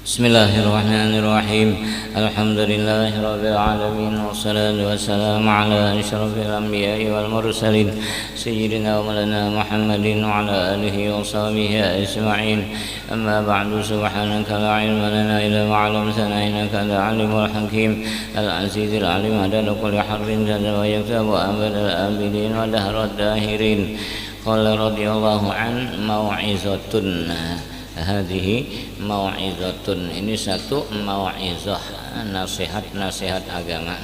Bismillahirrahmanirrahim. Alhamdulillahirabbil alamin wassalatu wassalamu ala asyrafil anbiya'i wal mursalin sayyidina wa maulana Muhammadin wa ala alihi wa sahbihi ajma'in. Amma ba'du, subhanaka la ilma lana illa ma 'allamtana innaka antal alimul hakim. Al-azizul alim adada kulli harrin zada wa yaktabu abadal abidin wa dahrad dahirin. Qala radhiyallahu an mau'izatun. Hadhihi mau'izatun, ini satu mau'izah, nasihat-nasihat agama.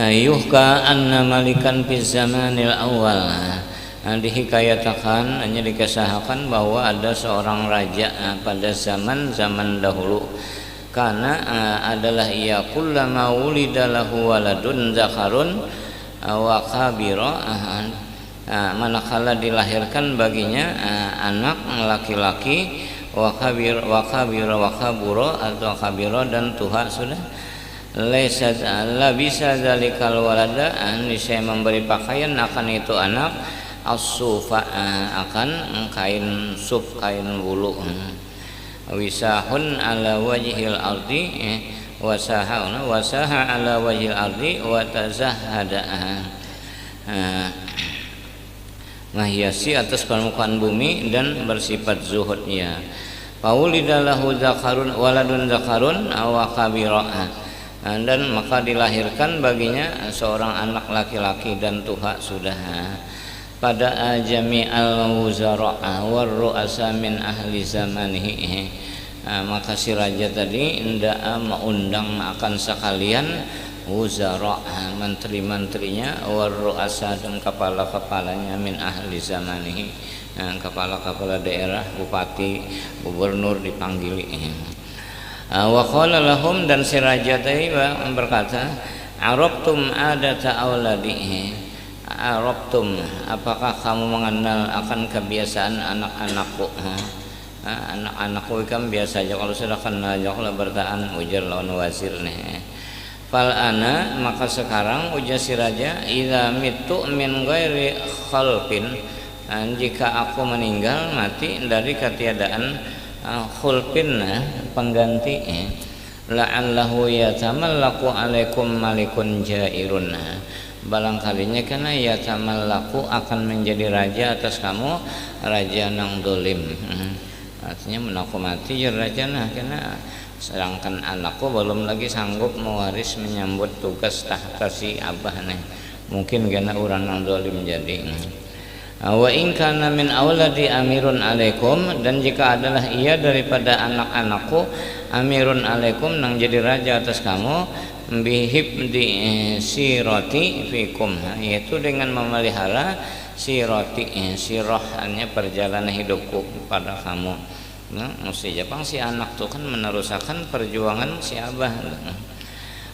Yuhka anna malikan fi zamanil awal, dihikayatakan, hanya dikisahkan bahwa ada seorang raja pada zaman dahulu. Karena adalah ia kullama wulida lahu waladun zakarun wa kabira, manakala dilahirkan baginya anak laki-laki wakabiro atau kabiro dan tuha sudah la bisa zalikal walada, niscaya memberi pakaian akan itu anak as-sufa, akan kain suf, kain bulu, wisahun ala wajhil ardi wasaha ala wajhil ardi wa tazahhada, menghiasi atas permukaan bumi dan bersifat zuhudnya. Paulidalahu zakarun waladun zakarun wa kabira, dan maka dilahirkan baginya seorang anak laki-laki dan tuha sudah. Pada jami'al wuzara war ru'asa min ahli zamanihi, maka si raja tadi hendak mengundang akan sekalian wuzara, menteri-menterinya, warru'asa dan kepala-kepalanya, min ahli zamanihi, kepala-kepala daerah, bupati, gubernur dipanggili. Wa qala lahum, dan si raja tadi berkata, arabtum adata auladi, arabtum, apakah kamu mengenal akan kebiasaan anak-anakku? Anak-anakku kan biasa aja kalau sudah kenal aja kalau bertahan ujar lawan wazir nih. Fal ana, maka sekarang ujar si raja, idza mitu min ghairi khalqin, jika aku meninggal mati dari ketiadaan khulqin, pengganti, la'allahu yatamallaku alaikum malikun jairun, barangkalinya karena yatamallaku akan menjadi raja atas kamu, raja nang dolim. Artinya menaku mati ya raja nah, karena sedangkan anakku belum lagi sanggup mewaris menyambut tugas tahta si abah nih, mungkin karena orang yang zalim jadi. Wa in kana min auladi amirun alaikum, dan jika adalah ia daripada anak-anakku amirun alaikum, nang jadi raja atas kamu, bihib di sirati fikum, yaitu dengan memelihara sirati, sirah hanya perjalanan hidupku pada kamu. Mesti Jepang si anak tuh kan meneruskan perjuangan si abah.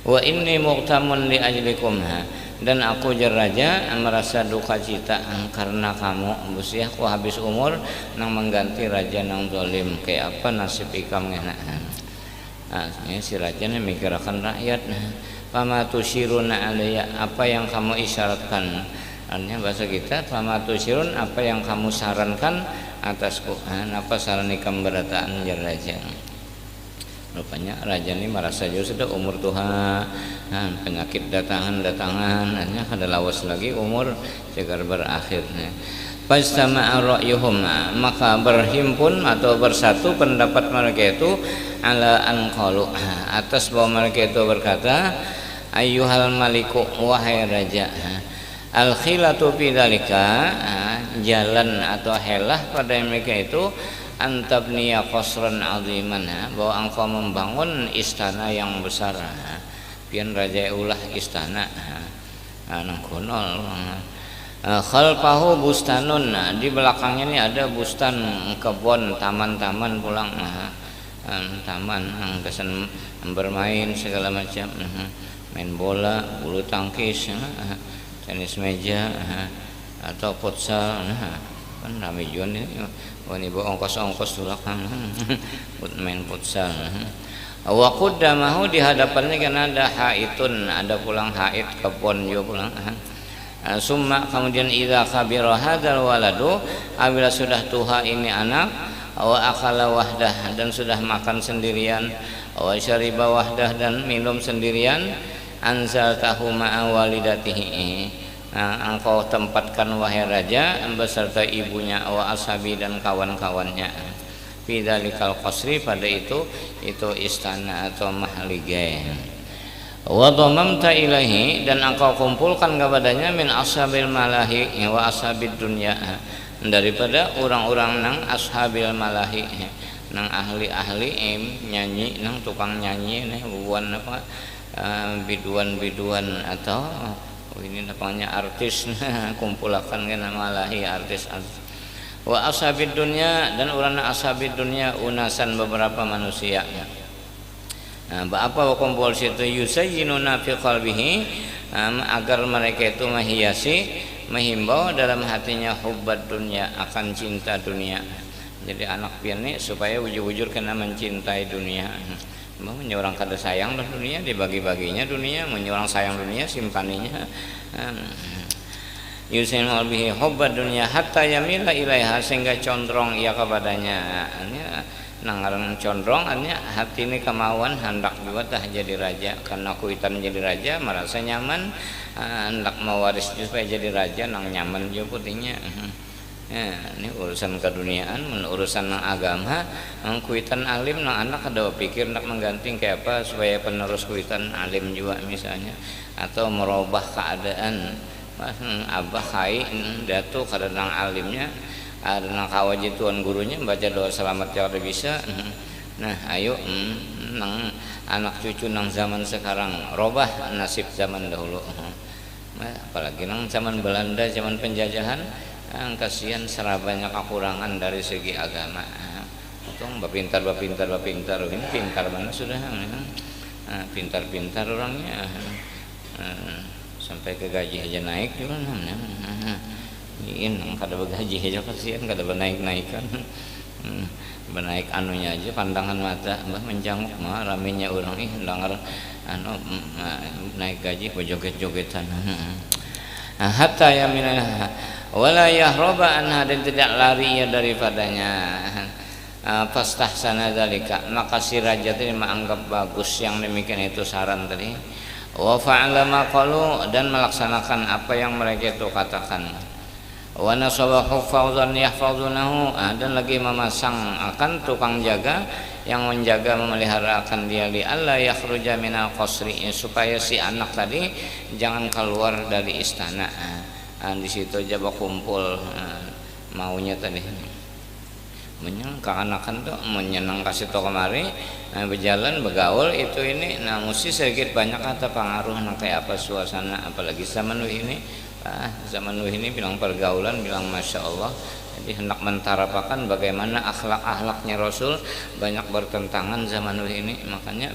Wa inni muqtamun li ajlikum, dan aku raja merasa duka cita karena kamu. Busiah ku habis umur nang mengganti raja nang zalim, kayak apa nasib ikam ngena. Ini si raja nih mikirkan rakyat. Fama tusyiruna alayya, apa yang kamu isyaratkan? Artinya bahasa kita, fama tusyirun, apa yang kamu sarankan atasku, apa saran ikam berataan ya raja. Rupanya raja ini merasa juga sudah umur tuha, penyakit datangan, hanya kada lawas lagi umur segar berakhir. Fastama'a ra'yuhum, maka berhimpun atau bersatu pendapat mereka itu, ala an qalu, atas bahwa mereka itu berkata, ayyuhal maliku, wahai raja, al khilatu fi dzalika, jalan atau helah pada mereka itu, antabniya qasran aziman, bahwa engkau membangun istana yang besar. Pian raja ulah istana nang kunol, khalfahu bustanun, di belakangnya ini ada bustan, kebun, taman-taman pulang, taman kesan bermain segala macam, main bola, bulu tangkis, tenis meja, atau futsal, kan ramai juga nih. Ini bawa ongkos tulak main futsal. Wa qaddamahu, di hadapannya kan ada haitun, ada pulang hait, kebun juga pulang. Summa, kemudian idza kabira hadzal waladu, apabila sudah tuha ini anak, wa akala wahdah dan sudah makan sendirian, wa syariba wahdah dan minum sendirian, anzaltahu ma'a walidatihi, engkau tempatkan wahai raja beserta ibunya, wa ashabi dan kawan-kawannya, fi dzalikal qasri pada itu istana atau mahligai, wa dhamamta ilaihi dan engkau kumpulkan kepadanya min ashabil malahi wa ashabid dunya, daripada orang-orang nang ashabil malahi, nang ahli-ahli nyanyi, nang tukang nyanyi buan apa, biduan-biduan atau ini namanya artis kumpulakan kan malahi artis. Wa ashabid dunya dan orang ashabid dunya unasan beberapa manusia. Apa kumpul situ yusayyinuna fi qalbihi, agar mereka itu menghiasi, menghimbau dalam hatinya hubbad dunya, akan cinta dunia. Jadi anak pian ini supaya wujud-wujud kena mencintai dunia. Orang kada sayang dunia dibagi-baginya dunia, orang sayang dunia simpaninya. Yusain albihi hubbad dunya hatta yamila ilaiha, sehingga condrong ia kepadanya. Nangarang condrong artinya hati ini kemauan hendak juga tah jadi raja, karena kuitan jadi raja merasa nyaman, hendak mewaris supaya jadi raja nang nyaman juga putihnya. Ya, ini urusan keduniaan, urusan nang agama, nang kuitan alim nang anak ada pikir nak mengganti kayak apa supaya penerus kuitan alim juga misalnya, atau merubah keadaan. Abah kai datu kada nang alimnya, ada nang kawaji tuan gurunya baca doa selamat ya kada bisa. Nah ayo nang anak cucu nang zaman sekarang robah nasib zaman dahulu, apalagi nang zaman Belanda, zaman penjajahan. Kasihan serabanya kekurangan dari segi agama. Untung bapintar ini pintar mana sudah, pintar orangnya, sampai ke gaji aja naik juga. Ini kada bergaji aja kasihan, kada bernaik-naikan, bernaik anunya aja pandangan mata menjanguk mah ramenya orang nih dengar naik gaji joget-jogetan. Hatta yaminah wala yahroba anha, dan tidak lari ia daripadanya. Fastahsana dzalika, maka si raja tadi menganggap bagus yang demikian itu saran tadi. Wa fa'ala ma qalu, dan melaksanakan apa yang mereka itu katakan. Wa nasaba huffazan yahfazunahu, dan lagi memasang akan tukang jaga yang menjaga memelihara akan dia, li alla yakhruja minal qasri, supaya si anak tadi jangan keluar dari istana. Di situ aja kumpul maunya tadi menyenang keanakan tuh, menyenang kasih to kemari, berjalan bergaul itu ini, nah mesti sedikit banyak kata pengaruh nah kayak apa suasana, apalagi zaman ini zaman ini bilang pergaulan bilang masya Allah. Jadi hendak mentarapakan bagaimana akhlak-akhlaknya Rasul banyak bertentangan zaman ini. Makanya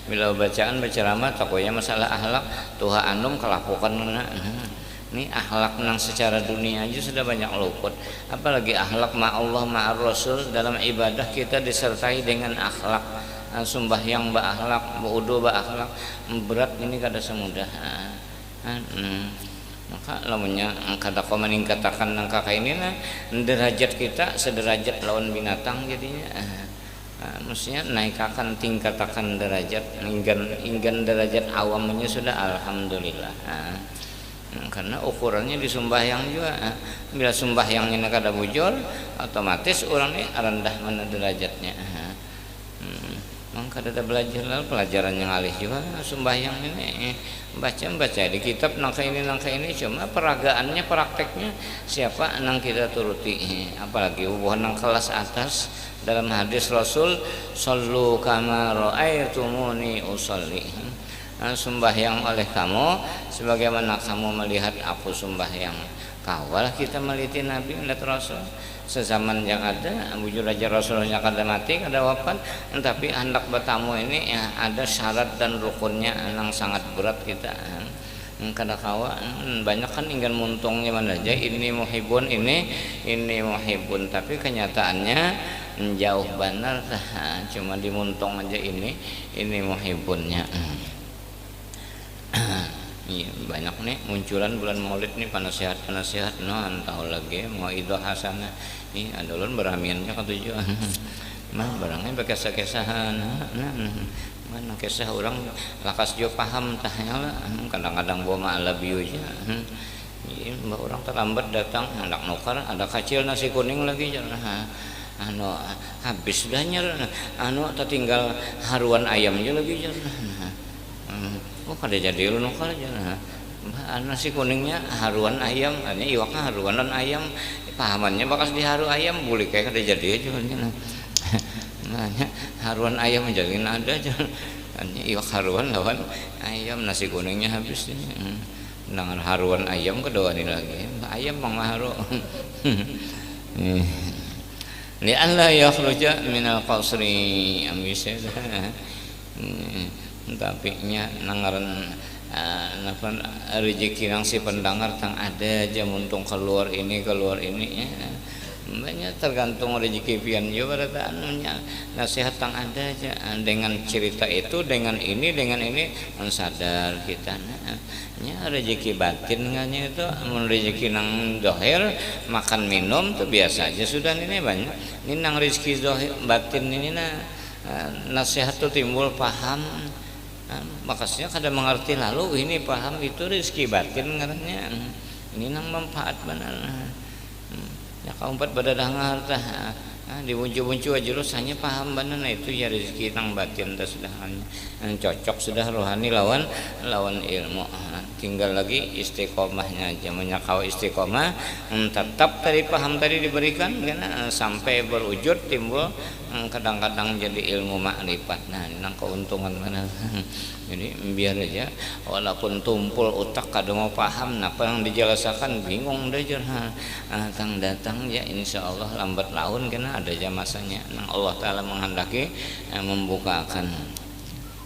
bila bacaan berceramah takoya masalah akhlak tuha anum kelakukan ini akhlak nang secara dunia aja sudah banyak luput, apalagi akhlak ma Allah ma Rasul. Dalam ibadah kita disertai dengan akhlak, sembahyang ba akhlak, wudu ba akhlak, berat ini kada semudah. Maka lamunnya kada kau meningkatkan nang kakak ini nah derajat kita sederajat lawan binatang jadinya. Mestinya naikkan tingkatakan derajat inggan derajat awamnya sudah alhamdulillah. Karena ukurannya di sembahyang juga, bila sembahyangnya kada bujur otomatis orang ini rendah mana derajatnya. Maka ada belajar pelajaran yang alih juga sembahyang ini baca di kitab nangka ini cuma peragaannya prakteknya siapa nang kita turuti, apalagi hubungan nang kelas atas. Dalam hadis Rasul sallu kama ra'aitumuni usolli, sembahyang oleh kamu sebagaimana kamu melihat aku sembahyang. Kawal kita meliti Nabi melihat Rasul sezaman yang ada bujur aja Rasulnya kada mati kada wafat, tapi hendak bertamu ini ya, ada syarat dan rukunnya yang sangat berat kita kada kawa. Banyak kan ingin muntungnya mana aja ini muhibun ini muhibun, tapi kenyataannya jauh benar cuma dimuntung aja ini muhibunnya. Iya, banyak nih munculan bulan Maulid nih penasehat non tahu lagi mau itu hasanah. Ih, adulun beramiannya ke tujuan. Mah barangnya pakai kesahan. Mana kisah orang lakas jo paham tahnya lah. Kadang-kadang bawa ma'ala biuja. Iya, mbak orang terlambat datang hendak nukar ada kacil nasi kuning lagi jangan. Habis dah nyer tertinggal haruan ayamnya lagi jangan. Oh kada jadi lu nukar aja nasi kuningnya haruan ayam hanya iwaknya haruan ayam pahamannya bakas diharu ayam boleh kayak kada jadi aja hanya haruan ayam jadi ada aja hanya iwak haruan lawan ayam nasi kuningnya habis dengan haruan ayam kedua ini lagi ayam mang haru li alla yakhruja minal qasri ambisah tapi nya nangaran rezeki nang si pendengar tang ada aja muntung keluar ini ya. Banyak tergantung rezeki pian juga pada anunya nasihat tang ada aja dengan cerita itu dengan ini sadar kita nya rezeki batin nganya itu rezeki nang dohir makan minum tuh biasa aja sudah ini banyak ini nang rezeki dohir batin ini nasihat tuh timbul paham makasnya kadang mengerti lalu ini paham itu rezeki batin ngarannya ini nang manfaat benar ya kaumpat badadangar tah diwuncu-wuncu aja lu hanya paham benar itu ya rezeki nang batin tah sudah cocok sudah rohani lawan ilmu tinggal lagi istiqomahnya aja menyakau istiqomah tetap tadi paham tadi diberikan karena sampai berwujud timbul kadang-kadang jadi ilmu makrifat. Nah, ini nang keuntungan mana. Jadi biar aja walaupun tumpul otak kada mau paham apa yang dijelaskan bingung dah jangan datang ya insyaallah lambat laun karena ada aja masanya. Nang Allah taala menghendaki membukakan.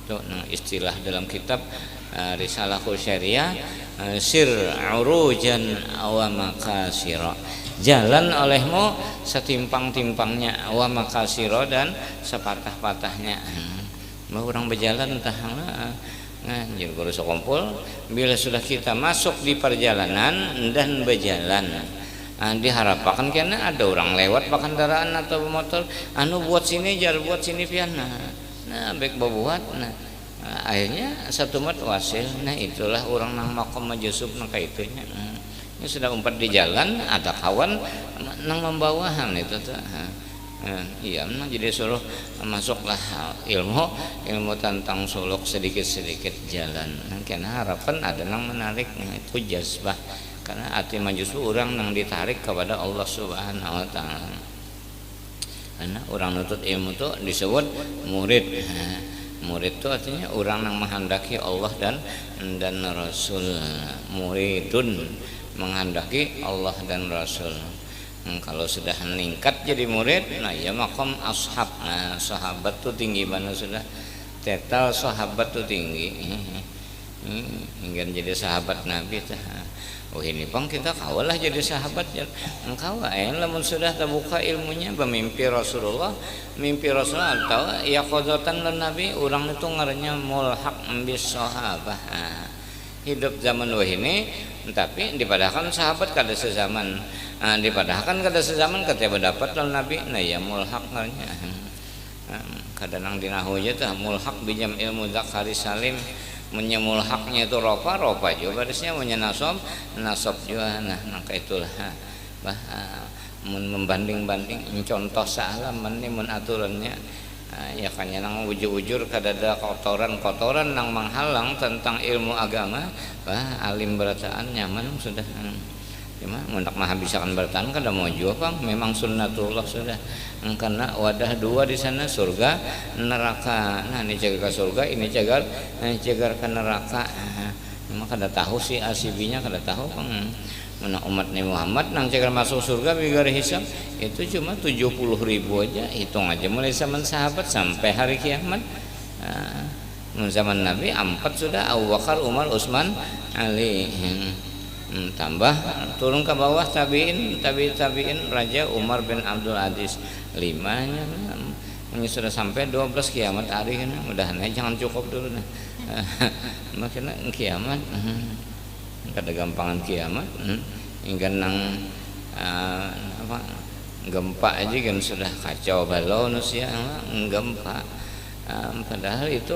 Itu istilah dalam kitab Risalah Syariah sir urujan wa makasira. Jalan olehmu setimpang-timpangnya wa makasiro dan sepatah-patahnya. Mau orang berjalan entah jadi kalau sekumpul bila sudah kita masuk di perjalanan dan berjalan diharapkan karena ada orang lewat pakai kendaraan atau motor buat sini jar buat sini pian baik berbuat akhirnya satu mat wasil itulah orang nang makom majusub nang kaitunya ini sudah umpat di jalan ada kawan nang membawahan itu tuh iya jadi suruh masuklah ilmu tentang suluk sedikit jalan karena harapan ada nang menarik itu jazbah karena hati majusu orang nang ditarik kepada Allah Subhanahu wa taala karena orang nutut ilmu itu disebut murid murid itu artinya orang yang menghendaki Allah dan Rasul muridun menghendaki Allah dan Rasul kalau sudah meningkat jadi murid ya makom ashab sahabat tuh tinggi mana sudah total sahabat tuh tinggi hingga jadi sahabat Nabi ini pang kita kawalah jadi sahabat engkau lamun sudah terbuka ilmunya bermimpi Rasulullah atau ya qadatan lan Nabi orang itu ngarannya mulhaq bis sahabah hidup zaman ini tapi dipadahkan sahabat kada sezaman dipadahkan kada sezaman ketika berdapat lan Nabi ya mulhaq ngarannya kadang dinahu aja tah mulhaq bijam ilmu zakari salim menyemul haknya itu ropa juga barisnya menyenasab nasab juga nah itulah membanding contoh salah mun aturannya ya kanya nang ujur-ujur kadada kotoran nang menghalang tentang ilmu agama alim berataan nyaman sudah cuma mendak mah bisakan bertahan kada mau juga Bang memang sunnatullah sudah karena wadah dua di sana surga neraka ini jaga ke surga ini jaga ke neraka memang kada tahu sih asibinya kada tahu Bang mana umat Nabi Muhammad nang jaga masuk surga bigar hisab itu cuma 70.000 aja hitung aja mulai zaman sahabat sampai hari kiamat zaman Nabi 4 sudah Abu Bakar Umar Utsman Ali tambah turun ke bawah tabiin Raja Umar bin Abdul Aziz 5 nya ini sudah sampai 12 kiamat hari kan, mudah-mudahan jangan cukup dulu nah. Makanya kiamat kada gampangan kiamat hingga nang apa gempa aja kan sudah kacau balau manusia gempa. Padahal itu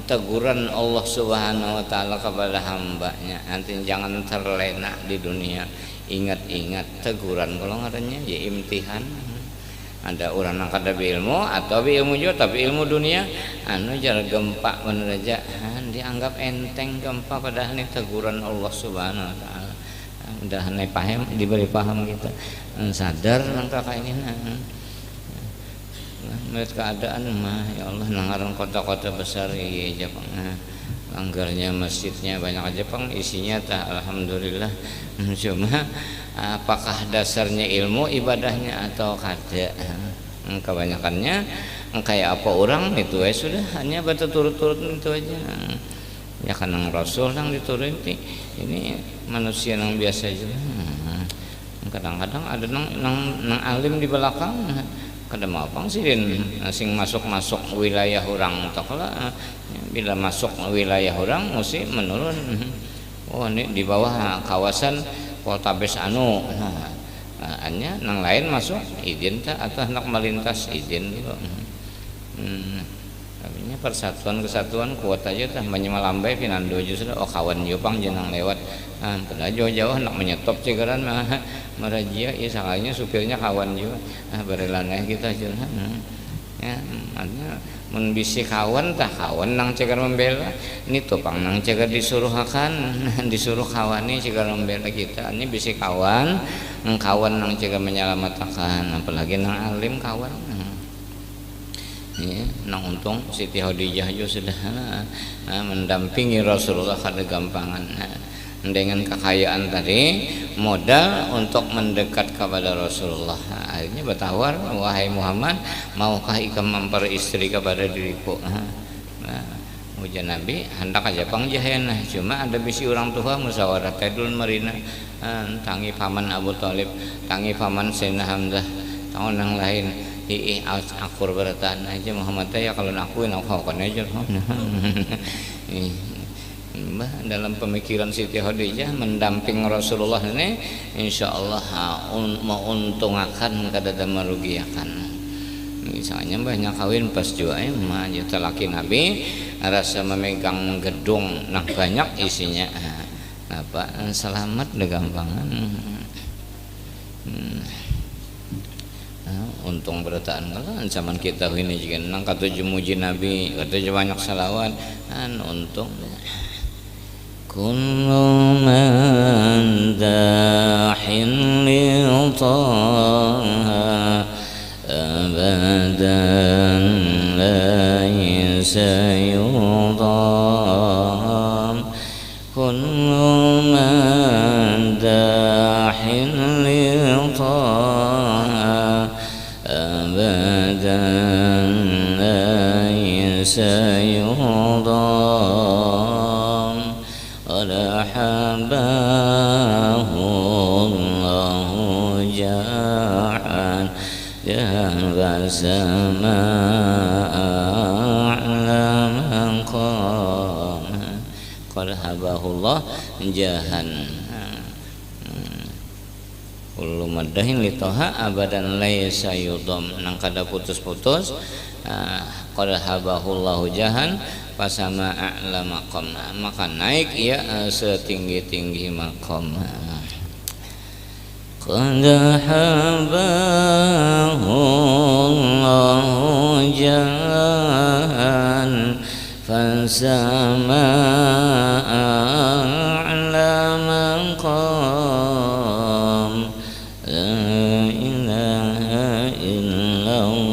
teguran Allah Subhanahu wa taala kepada hambanya, nanti jangan terlena di dunia, ingat-ingat teguran kalau ngarannya ya imtihan. Ada orang yang kada ilmu atau ilmu juga tapi ilmu dunia anu jar gempa bener aja dianggap enteng gempa, padahal ini teguran Allah Subhanahu wa taala. Udah aneh paham, diberi paham kita sadar langkah ini melihat keadaan mah ya Allah nangaran kota-kota besar iya Jepang anggarnya masjidnya banyak aja Jepang isinya tah alhamdulillah. Cuma apakah dasarnya ilmu ibadahnya atau kada? Kebanyakannya kayak apa orang itu sudah hanya baca turut-turut itu aja. Ya karena Rasul yang diturun ini manusia yang biasa juga. Kadang-kadang ada nang alim di belakang. Kadang apa sih sing masuk wilayah orang taklah bila masuk wilayah orang mesti menurun. Oh ini di bawah kawasan Poltabes anu hanya nang lain masuk izin tak atau hendak melintas izin dulu. Tapi persatuan kesatuan kuat aja tah menyelambai pinando justru kawan Jepang jenang lewat padahal jauh-jauh hendak menyetop cigaran mah merajia ya salahnya supirnya kawan juga berelaneh kita juga ya makanya mun bisi kawan tah kawan nang cegar membela ini topang nang cegar disuruhakan disuruh kawani cegar membela kita ini bisi kawan nang cegar menyelamatkan apalagi nang alim kawan ya nang untung Siti Khadijah juga sudah mendampingi Rasulullah kada gampangan dengan kekayaan tadi modal untuk mendekat kepada Rasulullah. Akhirnya bertawar, wahai Muhammad, maukah ikam memperistri kepada diriku? Ujian Nabi hendak aja pangjahian, cuma ada bisi orang tua musyawarah tedul marina tangi paman Abu Thalib, tangi paman Sayyidina Hamzah, tahun yang lain akur bertahan aja Muhammad ya kalau nakuin aku kan aja. Dalam pemikiran Siti Khadijah mendamping Rasulullah ini insya Allah menguntungkan kada merugiakan. Misalnya banyak kawin pas juga mah juta laki Nabi rasa memegang gedung nah banyak isinya apa selamat degampangan. Untung bertaan kan zaman kita ini juga nang katuju muji Nabi katuju banyak salawat untung. Kullu man dahin li taha abadan laysa yudam kullu man dahin li taha abadan laysa yudam حباه الله جاعا ذهب السماء أعلى مقام قد حباه الله jahan kullu maddahin li toha abadan laisa yudam nang kada putus-putus qad habahullahu jahan pasama a'la maqam maka naik ya setinggi-tinggi maqam qad habahullahu jahan fasama a'la maqam la ilaha illallah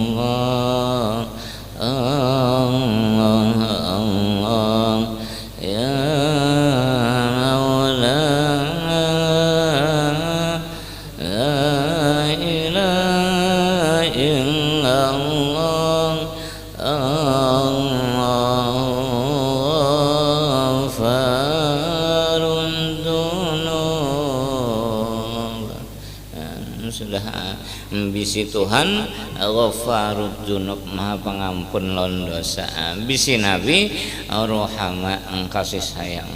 bisi Tuhan Ghafarud dzunub maha pengampun lawan dosa. Bisi nabi rohama kasih sayang.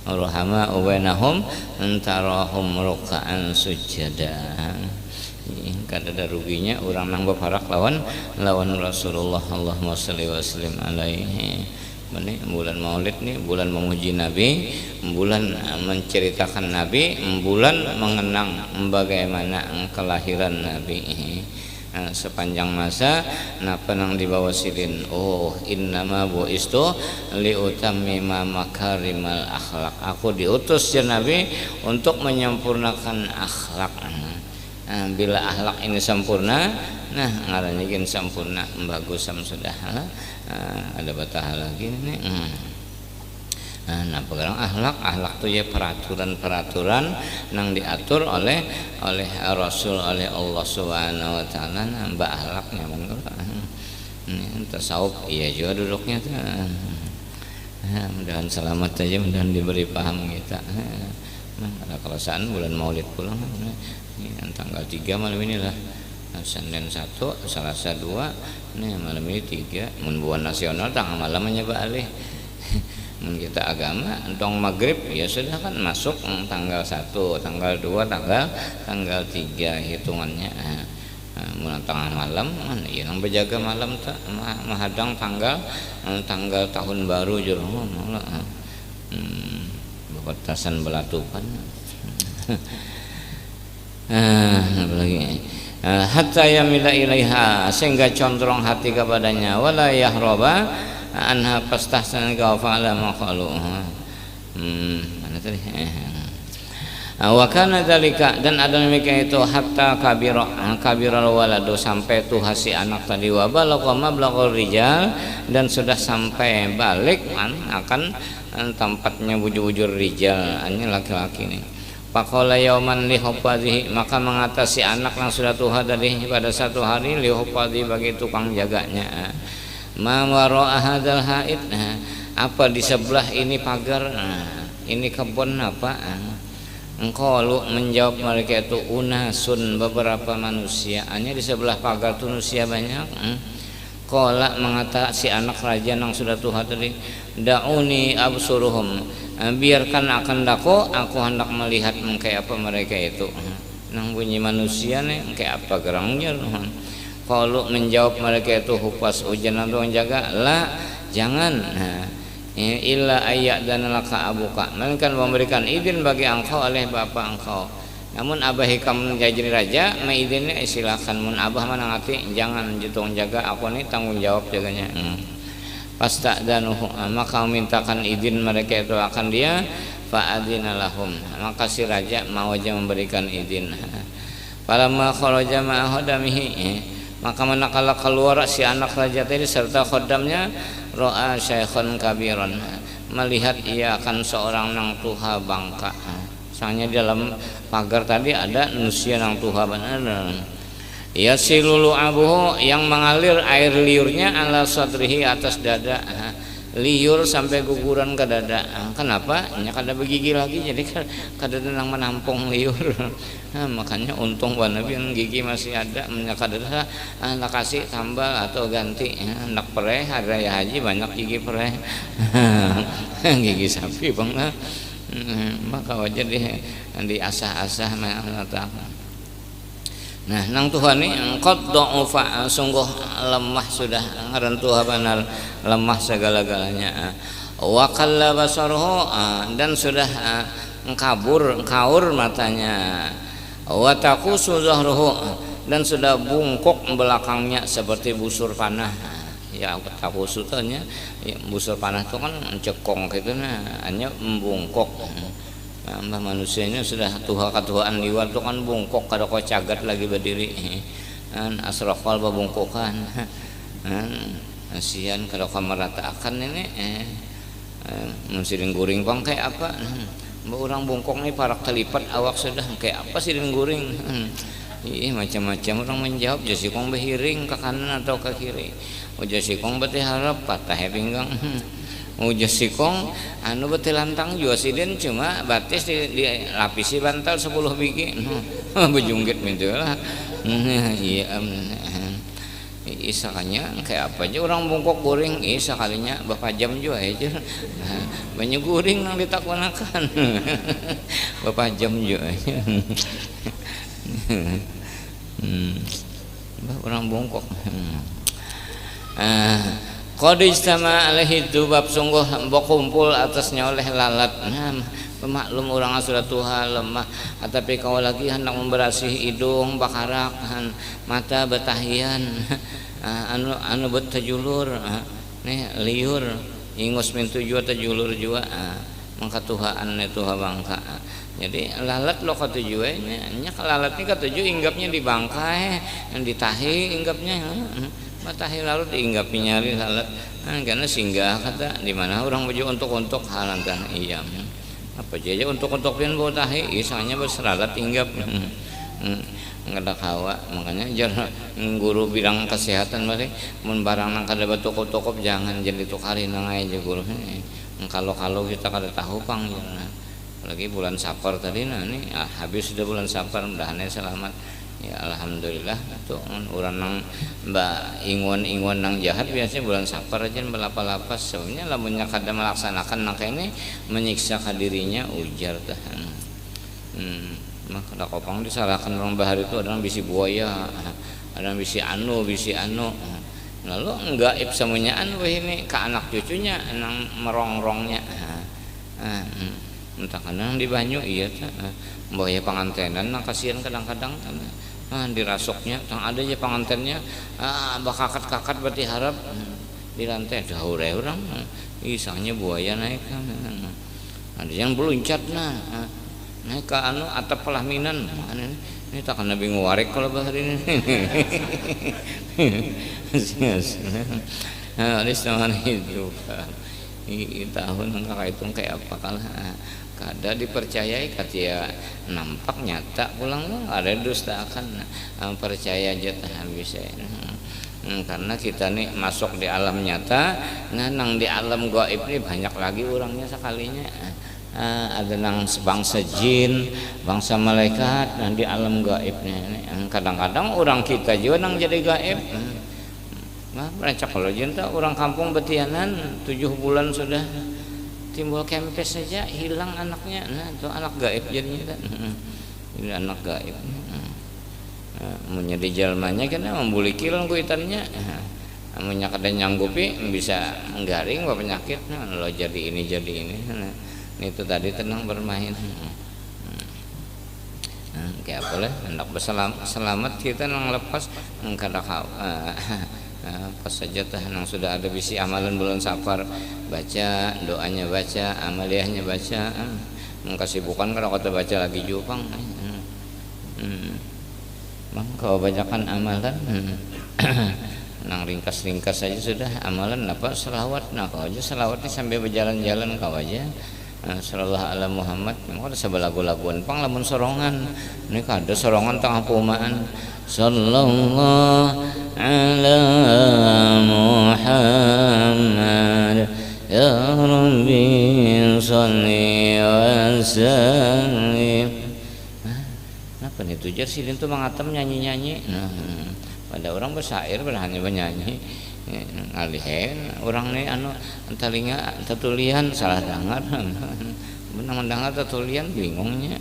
Rohama ubainahum antarahum ruka'an sujada. Kada ada ruginya orang nang beparak lawan Rasulullah. Allahumma shalli wa sallim alaihi. Ini bulan Maulid nih, bulan memuji Nabi, bulan menceritakan Nabi, bulan mengenang bagaimana kelahiran Nabi. Sepanjang masa penang di bawah silin. Oh, innama bu'istu liutammima makarimal akhlak. Aku diutus ya Nabi untuk menyempurnakan akhlak. Bila akhlak ini sempurna, nah ngaranjeun sempurna bagus sudah. Ada batah lagi nih. Nah pegang akhlak tuh ya peraturan nang diatur oleh Rasul, oleh Allah Subhanahu wa taala. Mbak akhlaknya ini tasawuf iya juga duduknya tuh. Mudahan selamat aja, mudahan diberi paham kita. Ada kelesaan bulan Maulid pulang ini tanggal 3 malam inilah. Senin 1, Selasa 2, nih malam ini 3. Bulan nasional tanggal malamnya balik. Kita agama entong maghrib ya sudah kan masuk tanggal 1, tanggal 2, tanggal 3 hitungannya. Mulai tengah malam ya nang berjaga malam tak menghadang tanggal tahun baru jurung malah batasan belatupan. Apalagi hatta yamila ilaiha sehingga condrong hati kepadanya wala yahroba anha pastahsan gafala maqalu. Mana tadi? Wa kana dzalika, dan ada demikian itu hatta kabiral waladu, sampai tuh si anak tadi wa balagha mablagul rijal, dan sudah sampai balik akan tempatnya wujud-wujud rijal, hanya laki-laki nih. Faqala yauman li hufadhihi, maka mengatasi anak yang sudah tuha tadi pada satu hari li hufadhi, bagi tukang jaganya. Ma wara'a hadzal haid, apa di sebelah ini pagar, ini kebun apa? Engkau lu menjawab mereka itu unasun, beberapa manusia. Hanya di sebelah pagar itu manusia banyak. Qala mengatasi anak raja yang sudah tuha tadi, da'uni absuruhum, biarkan akan aku hendak melihat kayak apa mereka itu. Nang bunyi manusia nih kayak apa gerangnya. Kalau menjawab mereka itu hupas ujian atau jaga lah, jangan. Illa ayat dan laka abuka, melainkan memberikan izin bagi engkau oleh bapak engkau. Namun abah hikam jadi raja, mengizinnya silakan. Mun abah mana ngati, jangan jutung jaga, aku nih tanggung jawab jaganya. Pasta danuhu, maka mintakan izin mereka itu akan dia. Fa'adzina lahum, maka si raja mau aja memberikan izin. Falamma kharaja ma'a khodamihi, maka manakala keluar si anak raja tadi serta khodamnya, ro'a syaikhan kabiran, melihat ia akan seorang nang tuha bangka. Soalnya di dalam pagar tadi ada manusia nang tuha benar. Ya silulu abuhu, yang mengalir air liurnya ala sadrihi, atas dada, liur sampai guguran ke dada. Kenapa? Ya kada begigi lagi, jadi kada nang menampung liur. Makanya untung Nabi yang gigi masih ada, kada nak kasih tambal atau ganti. Nak pereh hari raya haji banyak gigi pereh. Gigi sapi bang. Maka wajar di asah-asah nah nang Tuhan ini qad dha'ufa, sungguh lemah sudah, ngarantuha benar lemah segala-galanya. Wa qalla basaruhu, dan sudah kaur matanya. Wa taqusu zahruhu, dan sudah bungkuk belakangnya seperti busur panah. Ya taqusu tanya ya, busur panah itu kan cekong gitu, nah hanya membungkuk. Manusianya sudah tuha-tuhaan liwat itu kan bungkuk, kada kau cagat lagi berdiri. Asrafal babungkukan. Asian kada kau meratakan ini. Siring guring bang kayak apa? Orang bungkuk nih parak terlipat awak sudah kayak apa siring guring? Macam-macam orang menjawab. Jasikong behiring ke kanan atau ke kiri. Jasikong beti harap patah pinggang. Jasikong anu beti lantang juga sidin, cuma batis dilapisi bantal 10 biji. Bejunggit gitu lah. Iya. Isakanya kayak apa aja orang bungkuk guring sekalinya bapak jam juga aja banyak guring yang ditakwanakan bapak jam juga orang bungkuk qad ijtama alaihi dubab sungguh kumpul atasnya oleh lalat. Maklum orang sudah tua lemah tapi kau lagi hendak memberasih hidung bakarak mata betahian anu betajulur nih liur ingus min tujuh tajulur jua mangka tuhaan itu bangka. Jadi lalat lo katujuannya nya lalat ini katuju inggapnya di bangkai yang ditahi inggapnya matahi lalu diinggapi nyari lalat karena singgah kata di mana orang baju untuk halantan iya apa aja untuk pian bawa tahi isanya berseralat inggap nggak ada kawa makanya jangan guru bilang kesehatan balik mun barang nang kada batokop jangan jadi tukarin nang aja guru kalau kita kada tahu pang lagi bulan Safar tadi nih habis sudah bulan Safar mudahannya selamat ya alhamdulillah tuh orang nang mbak ingon nang jahat biasanya bulan Safar aja berlapas sebenarnya lamunnya kada melaksanakan nang ini menyiksa dirinya ujar tahan mah kada kopang disalahkan orang bahar itu ada bisi buaya ada bisi anu lalu gaib semuanya anu ini ke anak cucunya nang merongrongnya entah kadang di banyu iya buaya pangantenan nang kasihan kadang-kadang dirasoknya tang ada aja pengantennya bakakat berarti harap di lantai jauh orang isangnya buaya naik ada yang beluncat naik ke anu atap pelaminan ini tak kena bingung warek kalau bahar ini alis nama itu tahun kakak itu kayak apa kalah kada dipercayai katia nampak nyata pulang ada dusta akan percaya aja tahan bisa karena kita nih masuk di alam nyata nang di alam gaib ini banyak lagi orangnya sekalinya ada nang bangsa jin bangsa malaikat dan di alam gaibnya kadang-kadang orang kita juga nang jadi gaib rancak kalau jin orang kampung betianan 7 bulan sudah timbul kempes saja hilang anaknya itu anak gaib jadinya ini anak gaib menjadi jalmanya kena membulikil kuitannya amunnya kada nyanggupi bisa menggaring penyakit lo jadi ini itu tadi tenang bermain kayak apa lah hendak selamat kita nang lepas kada pas saja nang sudah ada bisi amalan bulan Safar baca doanya baca amaliyahnya baca kesibukan kalau kata baca lagi jupang bang kau bacakan amalan nang ringkas saja sudah amalan apa selawat kau aja selawatnya sampai berjalan-jalan kau aja sallallahu ala Muhammad memang ada sebelah lagu-laguan pang lamun sorongan ini kada sorongan tengah pumaan sallallahu ala Muhammad ya Rabbi sholli wa sallim apa nih tujar silin tuh mengatam nyanyi pada orang bersair berhanya bernyanyi ngalihen orang nih anu telinga tetulian salah dengar benang mendengar tetulian bingungnya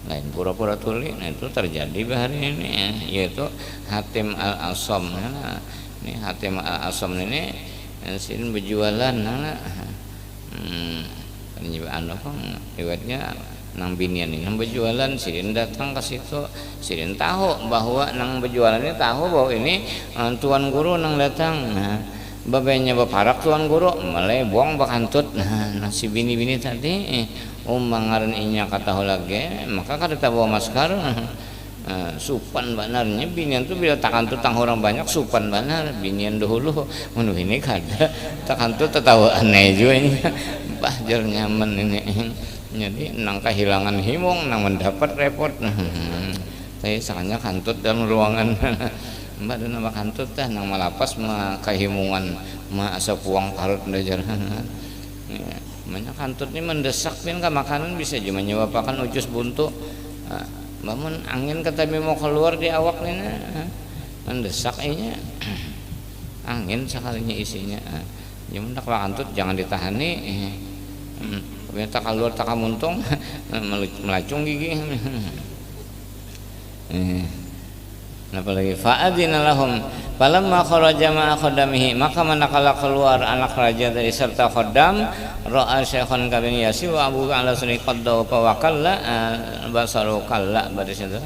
lain pura-pura tuli itu terjadi hari ini yaitu Hatim Al-Asam ini Hatim Al-Asam ini sin berjualan ini anu riwayatnya nang binian ini nang berjualan sirin datang ke situ sirin tahu bahwa nang berjualan ini tahu bahwa ini tuan guru nang datang babenya baparak tuan guru mulai buang bakantut nasi bini-bini tadi mangaran inya kata lagi maka kada bawa masker supan banarnya binian tuh bila takantut tang orang banyak supan banar binian dahulu menu ini kada takantut tertawa aneh juga bahjar nyaman ini jadi nang kehilangan himong nang mendapat repot saya sakanya kantut dalam ruangan mbak dan nama kantut teh nang malapas mah kehimungan mah asa puang parut belajar banyak kantut ini mendesak pin ke makanan bisa cuma nyewapakan ucus buntu bangun angin kata mau keluar di awak ini mendesak nya angin sekalinya isinya jeung dak antut jangan ditahani ternyata keluar tak muntung melacung gigi apalagi fa'adzina lahum falamma kharaja ma'a khaddamihi maka manakala keluar anak raja dari serta khaddam ra'a syaikhan kabin yasi wa abu ala sunni qadda wa wakalla basaru kalla pada situ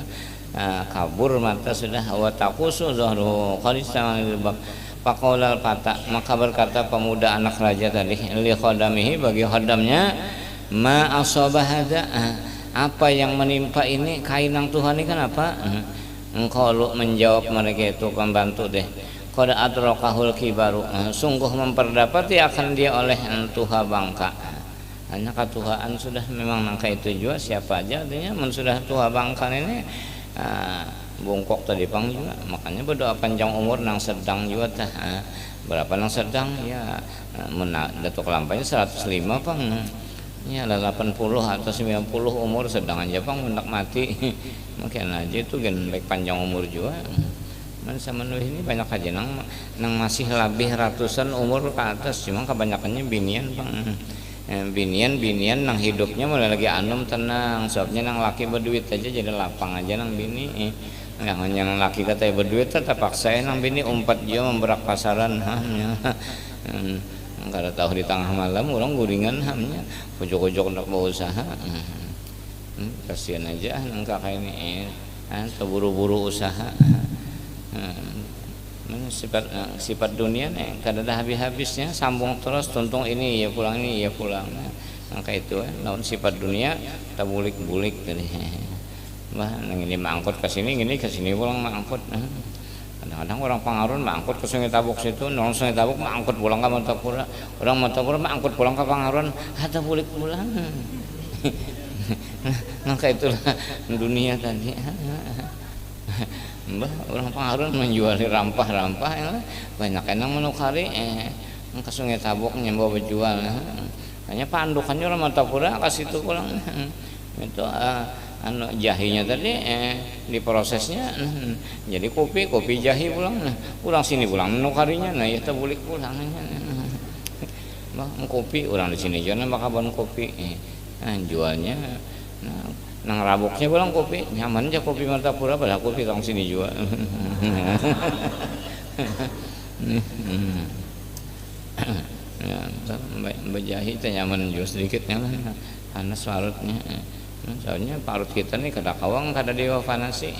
kabur mata sudah wa taqusu zahru qarisa bab faqala fata maka berkata pemuda anak raja tadi li khaddamihi bagi khaddamnya ma asaba hada apa yang menimpa ini kainang Tuhan ini kan apa engkau menjawab mereka itu pembantu deh qad adrakahul kibaru sungguh memperdapati akan dia oleh tuha bangka hanya katuhaan sudah memang nangka itu juga siapa aja artinya sudah tuha bangka ini bungkok tadi pang juga makanya berdoa panjang umur nang sedang juga tah berapa nang sedang ya datuk lampanya 105 pang ya 80 atau 90 umur sedang aja pang hendak mati mungkin aja itu gen baik panjang umur juga man sama ini banyak aja nang masih lebih ratusan umur ke atas cuma kebanyakannya binian pang binian nang hidupnya mulai lagi anom tenang sebabnya nang laki berduit aja jadi lapang aja nang bini yang laki kata berduit tetap paksa nang bini umpat dia memberak pasaran kada tahu di tengah malam orang guringan hamnya pojok-pojok nak berusaha kasihan aja nang kakak ini terburu-buru usaha sifat dunia nih kada ada habis-habisnya sambung terus tuntung ini ya pulang maka itu lawan sifat dunia kita bulik-bulik tadi bah nang ini mangkut ke sini pulang mangkut kadang-kadang orang Pangarun mangkut ke Sungai Tabuk situ orang Sungai Tabuk mangkut pulang ke Matapura orang Matapura mangkut pulang ke Pangarun ada bulik pulang maka itulah dunia tadi mbah orang Pangarun menjual rampah-rampah banyak enang menukari ke Sungai Tabuk nyambawa berjual hanya pandukannya orang Matapura ke situ pulang itu jahinya tadi diprosesnya jadi kopi jahi pulang sini pulang menukarinya ya terbulik pulang kopi orang di sini jualnya maka bon kopi jualnya nang rabuknya pulang kopi nyaman aja kopi Martapura pada kopi orang sini jual bejahi itu nyaman juga sedikit panas parutnya soalnya parut kita nih kada kawang kada dewa panasi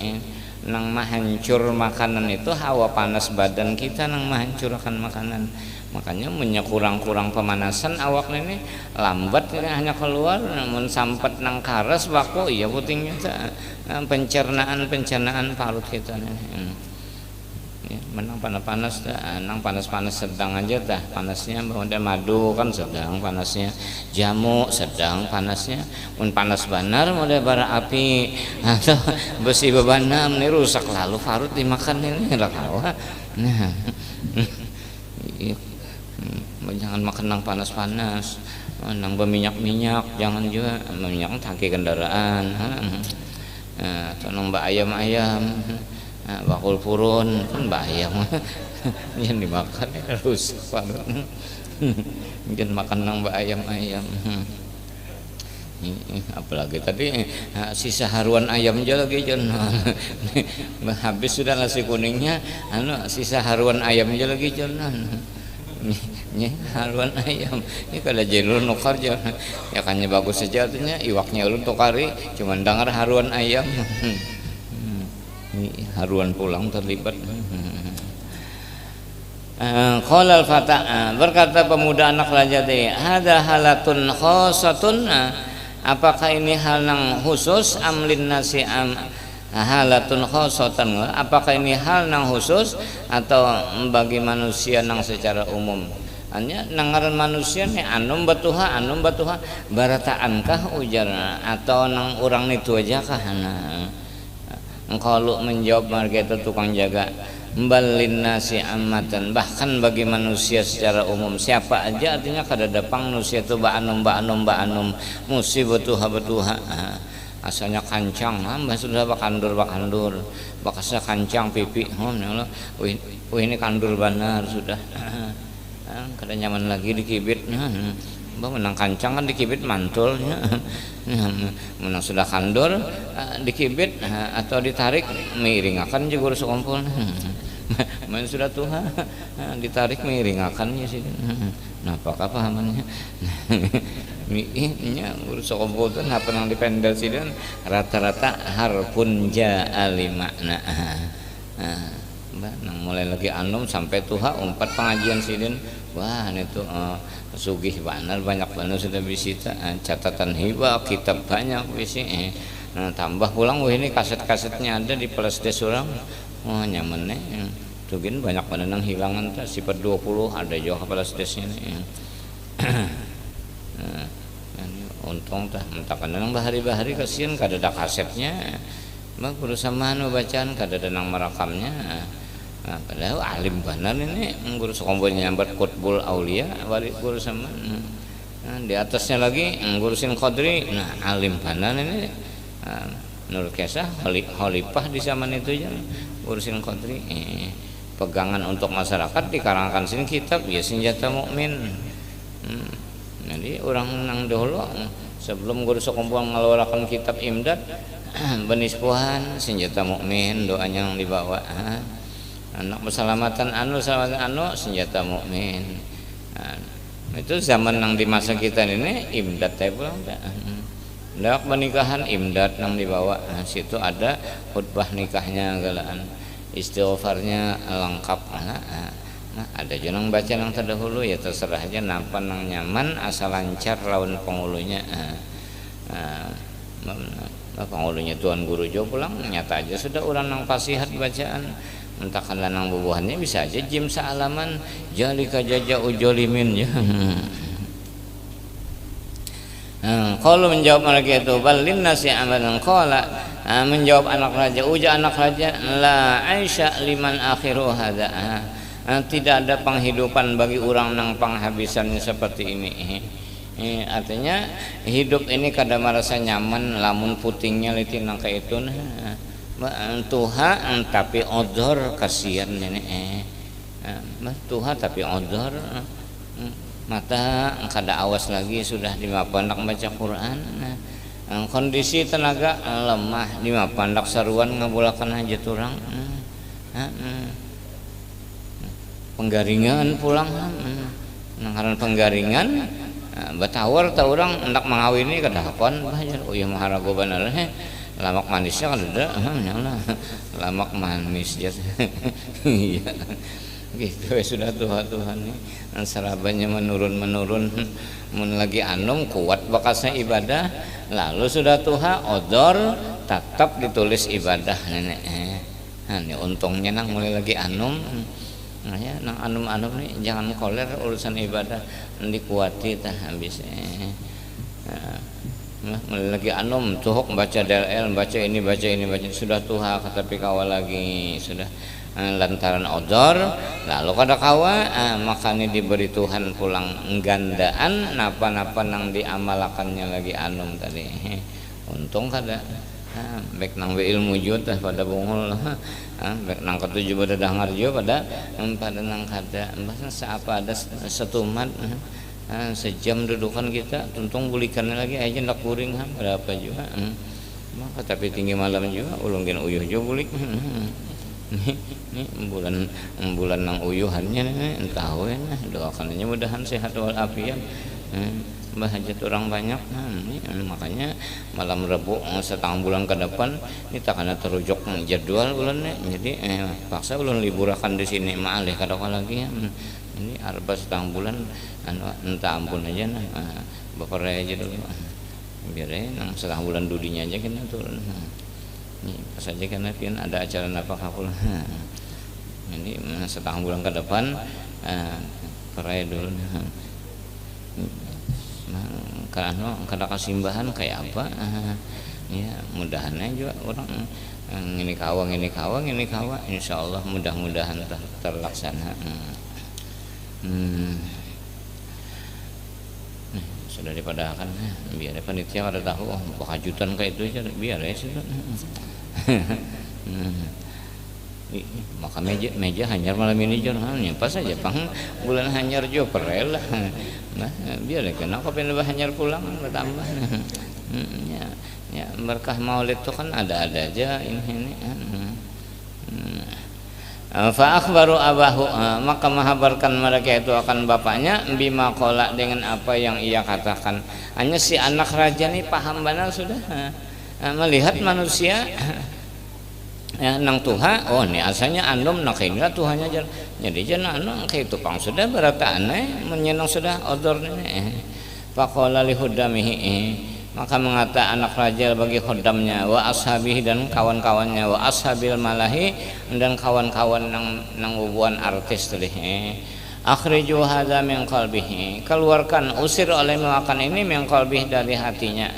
nang mahancur makanan itu hawa panas badan kita nang mahancurkan makanan makanya kurang pemanasan awak ini lambat hanya keluar namun sampat nang karas baku iya putingnya pencernaan parut kita nih menang panas nang panas sedang aja dah panasnya bahwa madu kan sedang panasnya jamu sedang panasnya pun panas banar model bara api atau besi bebanam ini rusak lalu parut dimakan ini rakawa nah jangan makan nang panas nang berminyak jangan juga minyak tangki kendaraan atau nang ayam bakul purun kan bayam yang dimakan rusak parut jangan makan nang ayam apalagi tadi sisa haruan ayam aja lagi jangan habis sudah nasi kuningnya sisa haruan ayam aja lagi jangan haruan ayam ini kalau jelur nukar ya kannya bagus saja artinya iwaknya ulun tukari cuman dengar haruan ayam haruan pulang terlibat qala al-fata berkata pemuda anak raja tadi hada halatun khosatun apakah ini hal yang khusus amlin nasi halatun khosatan apakah ini hal yang khusus atau bagi manusia yang secara umum hanya nangaran manusia nih anum batuha barataankah ujar atau nang orang itu aja kah engkau menjawab mereka itu tukang jaga balin nasi amatan bahkan bagi manusia secara umum siapa aja artinya kada dapang manusia itu ba'anum musibatuha asalnya kancang mbah sudah bakandur bakasnya kancang pipi Allah ini kandur benar sudah kada nyaman lagi dikibit mbah menang kancang kan dikibit mantul menang sudah kandur dikibit atau ditarik miringakan juga urus kumpul main sudah Tuhan ditarik miringakannya sih nah apakah pahamannya nya urus kumpul tuh apa yang dipendel sih dan rata-rata harpun ja'ali makna nang mulai lagi anum sampai Tuhan umpat pengajian sih dan wah itu sugih benar banyak benar sudah bisita catatan hibah kitab banyak bisi nah tambah pulang ini kaset-kasetnya ada di Plasdes orang nyaman nih tugin banyak benar yang hilangan tak sifat 20 ada juga Plasdesnya nih untung tah mentakan nang bahari-bahari kasihan kada ada kasetnya mah kudu samahan bacaan kada ada nang merakamnya padahal alim benar ini guru sekombonya nyambat Qutbul Aulia balik guru sama di atasnya lagi ngurusin Qadri alim benar ini Nur Kesah Khalifah di zaman itu ya ngurusin Qadri pegangan untuk masyarakat dikarangan sini kitab ya senjata mukmin jadi orang nang dahulu sebelum guru sekumpulan mengeluarkan kitab imdad benispuhan senjata mukmin doanya yang dibawa anak selamatan anu senjata mukmin itu zaman yang di masa kita ini imdad teh pulang dak pernikahan imdad yang dibawa situ ada khutbah nikahnya galaan istighfarnya lengkap ada jenang baca yang terdahulu ya terserah aja napa nang nyaman asal lancar lawan pengulunya pengulunya tuan guru jo pulang nyata aja sudah orang nang fasihat bacaan entahkan lanang bubuhannya bisa aja jim saalaman jalika jaja ujolimin ya kalau menjawab lagi itu balin nasi amalan qala menjawab anak raja uja anak raja la aisha liman akhiru hada tidak ada penghidupan bagi orang nang penghabisannya seperti ini artinya hidup ini kada merasa nyaman lamun putingnya litin nang kayak itu Tuhan tapi odor kasihan nenek Tuhan tapi odor mata kada awas lagi sudah dimapandak baca Quran kondisi tenaga lemah dimapandak saruan ngabulakan hajat orang penggaringan pulang nangkaran penggaringan batawar ta orang hendak mengawini kadahapon bajar oh ya maharago bener lamak manisnya kan ada nyala lamak manis jas iya gitu sudah Tuhan nih sarabannya menurun mun lagi anum kuat bakasnya ibadah lalu sudah Tuhan odor tetap ditulis ibadah nenek ini untungnya nang mulai lagi anum nah ya nang anum nih jangan koler urusan ibadah dikuati tah habis mulai lagi anum tuhuk baca DLL baca ini sudah Tuhan tapi kawal lagi sudah lantaran odor lalu kada kawa makanya diberi Tuhan pulang gandaan napa-napa nang diamalakannya lagi anum tadi untung kada baik nang ilmu juga pada bungul baik nang ketujuh pada dangar juga pada nang kada bahasa seapa ada setumat sejam dudukan kita tuntung bulikannya lagi aja ndak kuring berapa juga maka tapi tinggi malam juga ulungin uyuh juga bulik ini bulan nang uyuhannya entah we doakan aja mudahan sehat walafiat hajat orang banyak makanya malam Rabu setengah bulan ke depan ini tak kena terujuk jadwal bulannya jadi paksa ulun liburakan di sini maalih kada lagi ini arba setengah bulan entah ampun aja bapak raya aja dulu biar nang setengah bulan dudinya aja kena turun ini pas aja karena ada acara apa kapul ini setengah bulan ke depan peraya dulu karena kada kasimbahan kayak apa ya mudahannya juga orang ini kawa insyaallah mudah-mudahan terlaksana sudah dipadahkan biar panitia kada tahu kejutan kayak itu aja biar ya sudah. Maka meja hanyar malam ini jangan pas saja pang bulan hanyar jo perel lah. Nah biar kena kau pindah hanyar pulang bertambah. Ya berkah maulid itu kan ada-ada aja ini. Fa akhbaru abahu, maka menghabarkan mereka itu akan bapaknya bima qala dengan apa yang ia katakan. Hanya si anak raja ini paham benar sudah melihat manusia nang tuha, oh ini asalnya andom nak kira tuhanya jadi jangan anu kayak itu pang sudah berata aneh menyenang sudah odor ini. Faqala li hudamihi, maka mengata anak raja bagi khodamnya wa ashabihi dan kawan-kawannya wa ashabil malahi dan kawan-kawan nang ubuan artis tadi akhriju hadza min qalbihi, keluarkan usir oleh makan ini min qalbihi dari hatinya.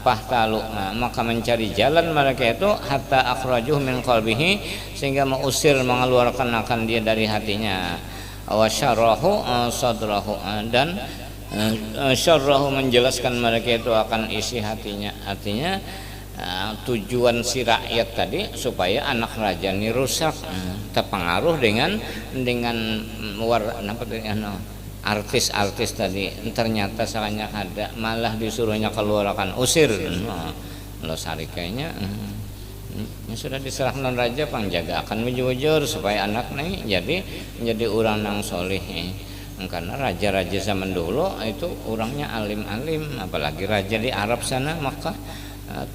Pahtalu, maka mencari jalan mereka itu hatta akhrajuh min qalbihi, sehingga mengusir mengeluarkan akan dia dari hatinya. Wa syarahu sadrahu, dan syarrahu menjelaskan mereka itu akan isi hatinya. Artinya tujuan si rakyat tadi supaya anak raja ini rusak, terpengaruh dengan artis-artis tadi. Ternyata salahnya ada, malah disuruhnya keluarkan usir. Lo sarikanya sudah diserahkan raja pangjaga akan mujur supaya anak ini jadi orang nang soleh. Karena raja-raja zaman dulu itu orangnya alim-alim, apalagi raja di Arab sana maka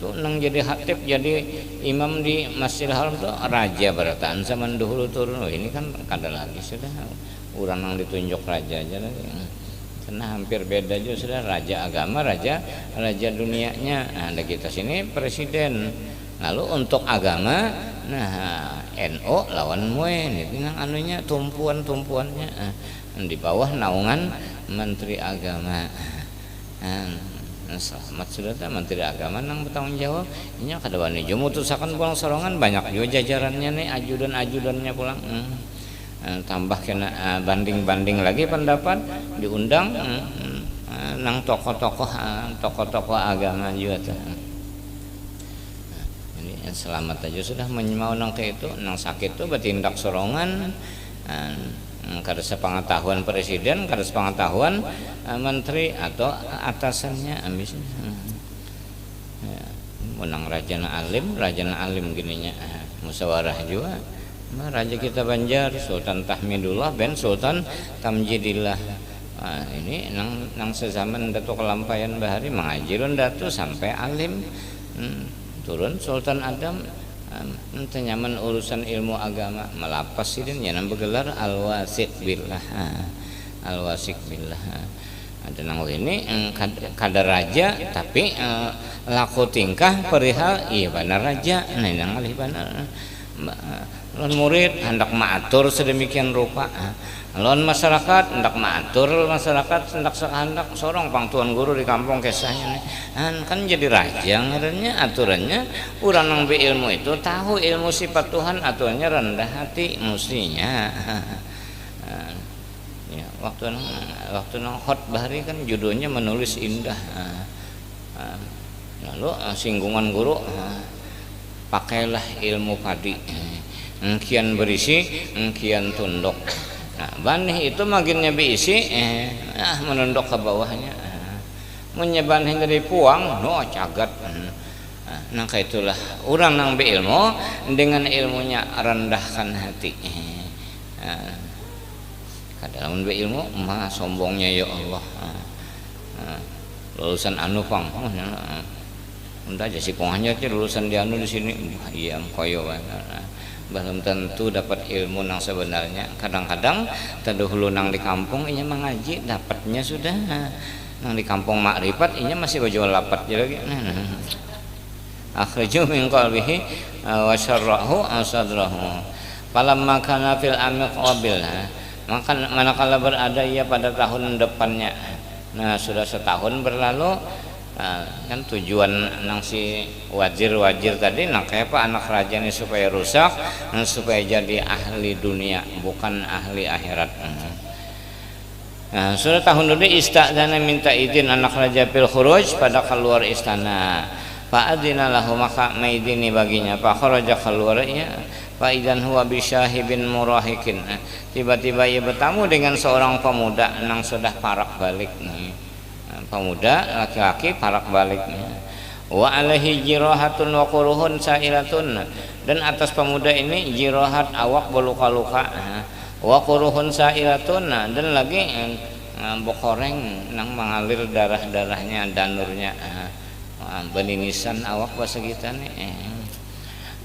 tuh nang jadi khatib jadi imam di Masjidil Haram tuh raja berataan zaman dulu turun. Ini kan kada lagi sudah orang nang ditunjuk raja aja lagi. Karena hampir beda juga sudah, raja agama, raja dunianya. Ada kita sini presiden. Lalu untuk agama, nah NU lawan MUI, itu nang anunya tumpuannya. Di bawah naungan Menteri Agama. Selamat sudah Menteri Agama nang bertanggung jawab. Ini kada wani jo mutusakan pulang sorongan, banyak juga jajarannya nih ajudan-ajudannya pulang. Tambah kena banding lagi pendapat diundang nang tokoh-tokoh agama juga tuh. Ini selamat aja sudah mau nang kayak itu nang sakit tuh bertindak sorongan. Kada sepengetahuan presiden, kada sepengetahuan menteri atau atasannya ambisnya. Menang rajana alim gininya musyawarah juga. Raja kita Banjar Sultan Tahmidullah bin Sultan Tamjidillah. Ini nang sezaman Datuk Kelampayan Bahari mengajirun Datuk sampai alim. Turun Sultan Adam nyaman urusan ilmu agama melapas sidin ya nang bergelar al-wasiq billah. Ada nang ini kada raja tapi laku tingkah perihal iya benar raja. Nah nang alih benar lawan murid hendak maatur sedemikian rupa, lawan masyarakat hendak maatur masyarakat hendak sorong pang tuan guru di kampung kisahnya nih. Kan jadi raja ngarannya aturannya urang nang beilmu itu tahu ilmu sifat Tuhan, aturannya rendah hati mestinya. Ya, waktu nang khotbah hari kan judulnya menulis indah. Lalu singgungan guru pakailah ilmu padi. Kian berisi, kian tunduk. Nah, banih itu makinnya berisi, menunduk ke bawahnya. Menyebanih dari puang, cagat. Nah, itulah orang nang beilmu dengan ilmunya rendahkan hati. Kadang beilmu, mah sombongnya ya Allah. Lulusan anu pang, udah aja si pongahnya lulusan di anu di sini, iya koyo banget. Belum tentu dapat ilmu nang sebenarnya. Kadang-kadang terdahulu nang di kampung inya mengaji dapatnya sudah nang di kampung makrifat inya masih berjual lapat lagi. Akhriju min qalbihi wa syarrahu sadrahu falamma kana fil amiq qabil, maka manakala berada ia pada tahun depannya. Nah sudah setahun berlalu. Kan tujuan nang si wazir tadi nak kayak apa anak raja ini supaya rusak, supaya jadi ahli dunia bukan ahli akhirat. Nah, sudah tahun dulu istadzana minta izin anak raja fil khuruj pada keluar istana. Fa adzina lahu maka maidini baginya. Fa kharaja keluarnya. Fa idzan huwa bi syahibin murahikin. Tiba-tiba ia bertemu dengan seorang pemuda yang sudah parak balik nih. Pemuda laki-laki parak baliknya. Wa alaihi jirahatun wa quruhun sa'ilatun. Dan atas pemuda ini jirahat awak berluka-luka. Wa quruhun sa'ilatun, dan lagi bokoreng nang mengalir darah-darahnya, danurnya, beninisan awak bahasa kita nih.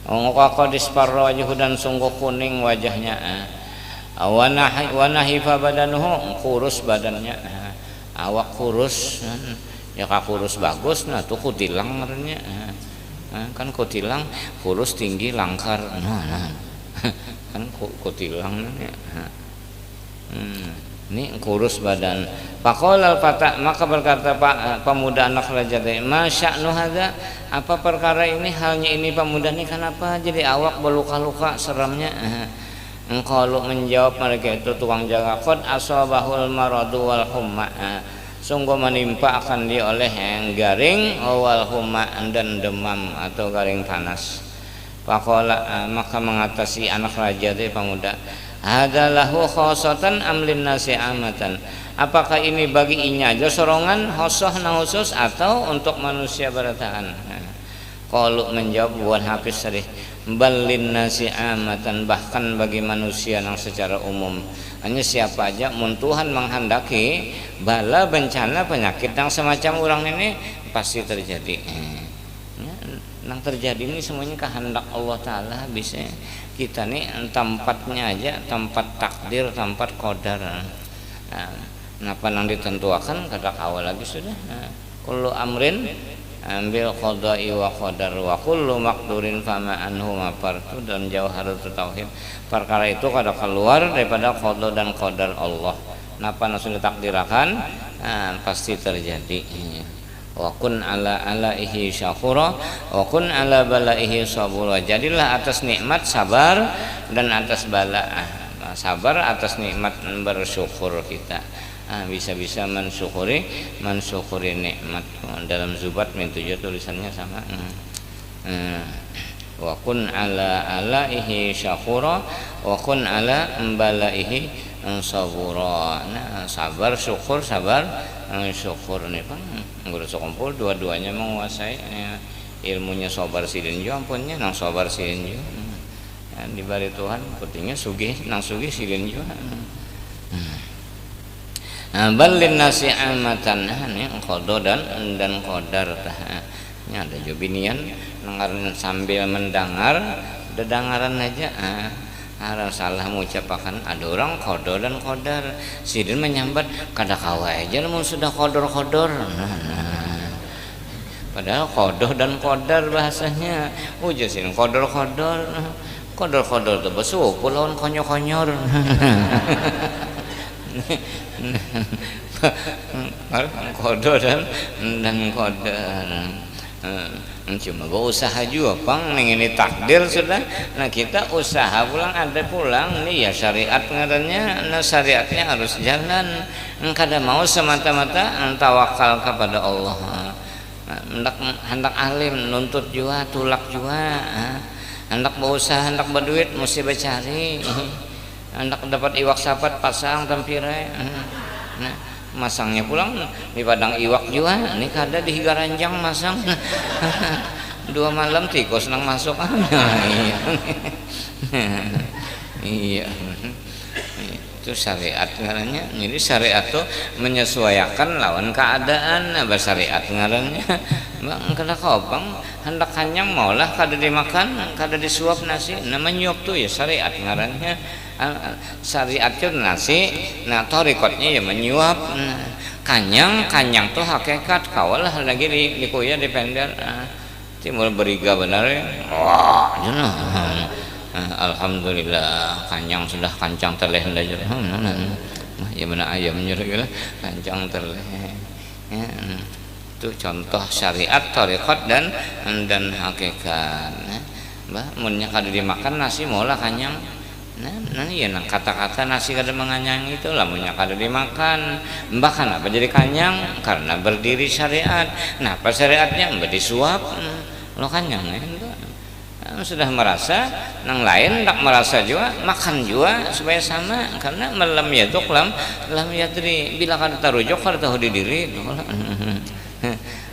Qadis parra wajhu, dan sungguh kuning wajahnya. Wa nahifa badanuhu, kurus badannya. Awak kurus, ya kurus bagus, nah tuh kutilang ngarannya. Kan kutilang kurus tinggi langkar. Kan kutilang ya. Ini kurus badan. Faqala al-fata, maka berkata Pak pemuda anak raja tadi, "Masya'nu hadza?" Apa perkara ini, halnya ini pemuda ini kenapa jadi awak berluka-luka seramnya? Engkau menjawab mereka itu tukang jaga, qad asabahul maradu wal humma. Sungguh menimpa akan dia oleh yang garing wal humma, dan demam atau garing panas. Faqala, maka mengatasi anak raja itu pemuda, hadalahu khosatan amlin nasi amatan. Apakah ini bagi inya aja sorongan khosoh na khusus atau untuk manusia berataan? Qalu menjawab buat Hafiz Sarih, balin nasi amatan, bahkan bagi manusia yang secara umum. Hanya siapa aja mun Tuhan menghendaki bala bencana penyakit yang semacam orang ini pasti terjadi. Yang terjadi ini semuanya kehendak Allah Ta'ala. Bisa kita nih tempatnya aja, tempat takdir, tempat qadar. Kenapa yang ditentuakan kata awal lagi sudah. Kullu amrin ambil qada'i wa qadar wa kullu maqdurin fama anhu mafartu, dalam Jawharatul Tauhid. Perkara itu kada keluar daripada qada dan qadar Allah. Kenapa yang sudah ditakdirkan pasti terjadi. Wa kun ala alaihi syakura wa kun ala balaihi sabura. Jadilah atas nikmat sabar, dan atas bala sabar, atas nikmat bersyukur kita. Bisa-bisa mensyukuri nikmat. Dalam Zubat min 7 tulisannya sama. Wa kun ala alaihi syakura wa kun ala balaihi sabura. Nah, sabar syukur, sabar syukur nih Pak. Guru sekumpul dua-duanya menguasai ilmunya. Sabar sidin jo ampunnya nang sabar sidin jo. Dibari Tuhan pentingnya sugih nang sugih sidin jo. Balin nasi amatan, ini qada dan qadar tah. Ini ada jobinian dengaran sambil mendengar dedengaran aja. Harus salah mengucapkan ada orang qada dan qadar. Sidin menyambat kada kawa aja mun sudah qadar. Padahal qada dan qadar bahasanya. Ujusin qadar itu besuku lawan konyor-konyor. Qada dan qadar. Cuma gak usaha juga Bang, ini takdir sudah. Nah kita usaha pulang ada pulang nih ya, syariat ngarannya. Nah syariatnya harus jalan. Kada mau semata-mata tawakal kepada Allah. Hendak alim nuntut juga, tulak juga. Hendak berusaha, hendak berduit mesti bercari. Hendak dapat iwak sapat pasang tampire. Nah masangnya pulang di padang iwak juga, ini kada di Higaranjang masang. 2 malam tikus nang masuk. Iya. Itu syariat ngarannya. Jadi syariat tuh menyesuaikan lawan keadaan. Bersyariat ngarannya. Bang kada kopang hendak kanyang maulah kada dimakan, kada disuap nasi. Nama nyuap tuh ya syariat ngarannya. Syariat itu nasi, nah torikotnya ya menyuap. Kanyang tuh hakikat kawalah lagi di kuya di pendar. Timur beriga benar ya. Wah, jenah. Alhamdulillah kanyang sudah kancang terleh aja. Ya benar ayam nyuruh kancang terleh. Itu contoh syariat, torikot dan hakikat. Mbak, munnya kada dimakan nasi maulah kanyang. Nah ya kata-kata nasi kada menganyang itu lamunnya kada dimakan bahkan apa jadi kanyang karena berdiri syariat. Nah apa syariatnya mbak disuap lo kanyang itu sudah merasa nang lain tak merasa juga makan juga supaya sama karena malam yaduk lam yadri bila kada tarujuk kada tahu di diri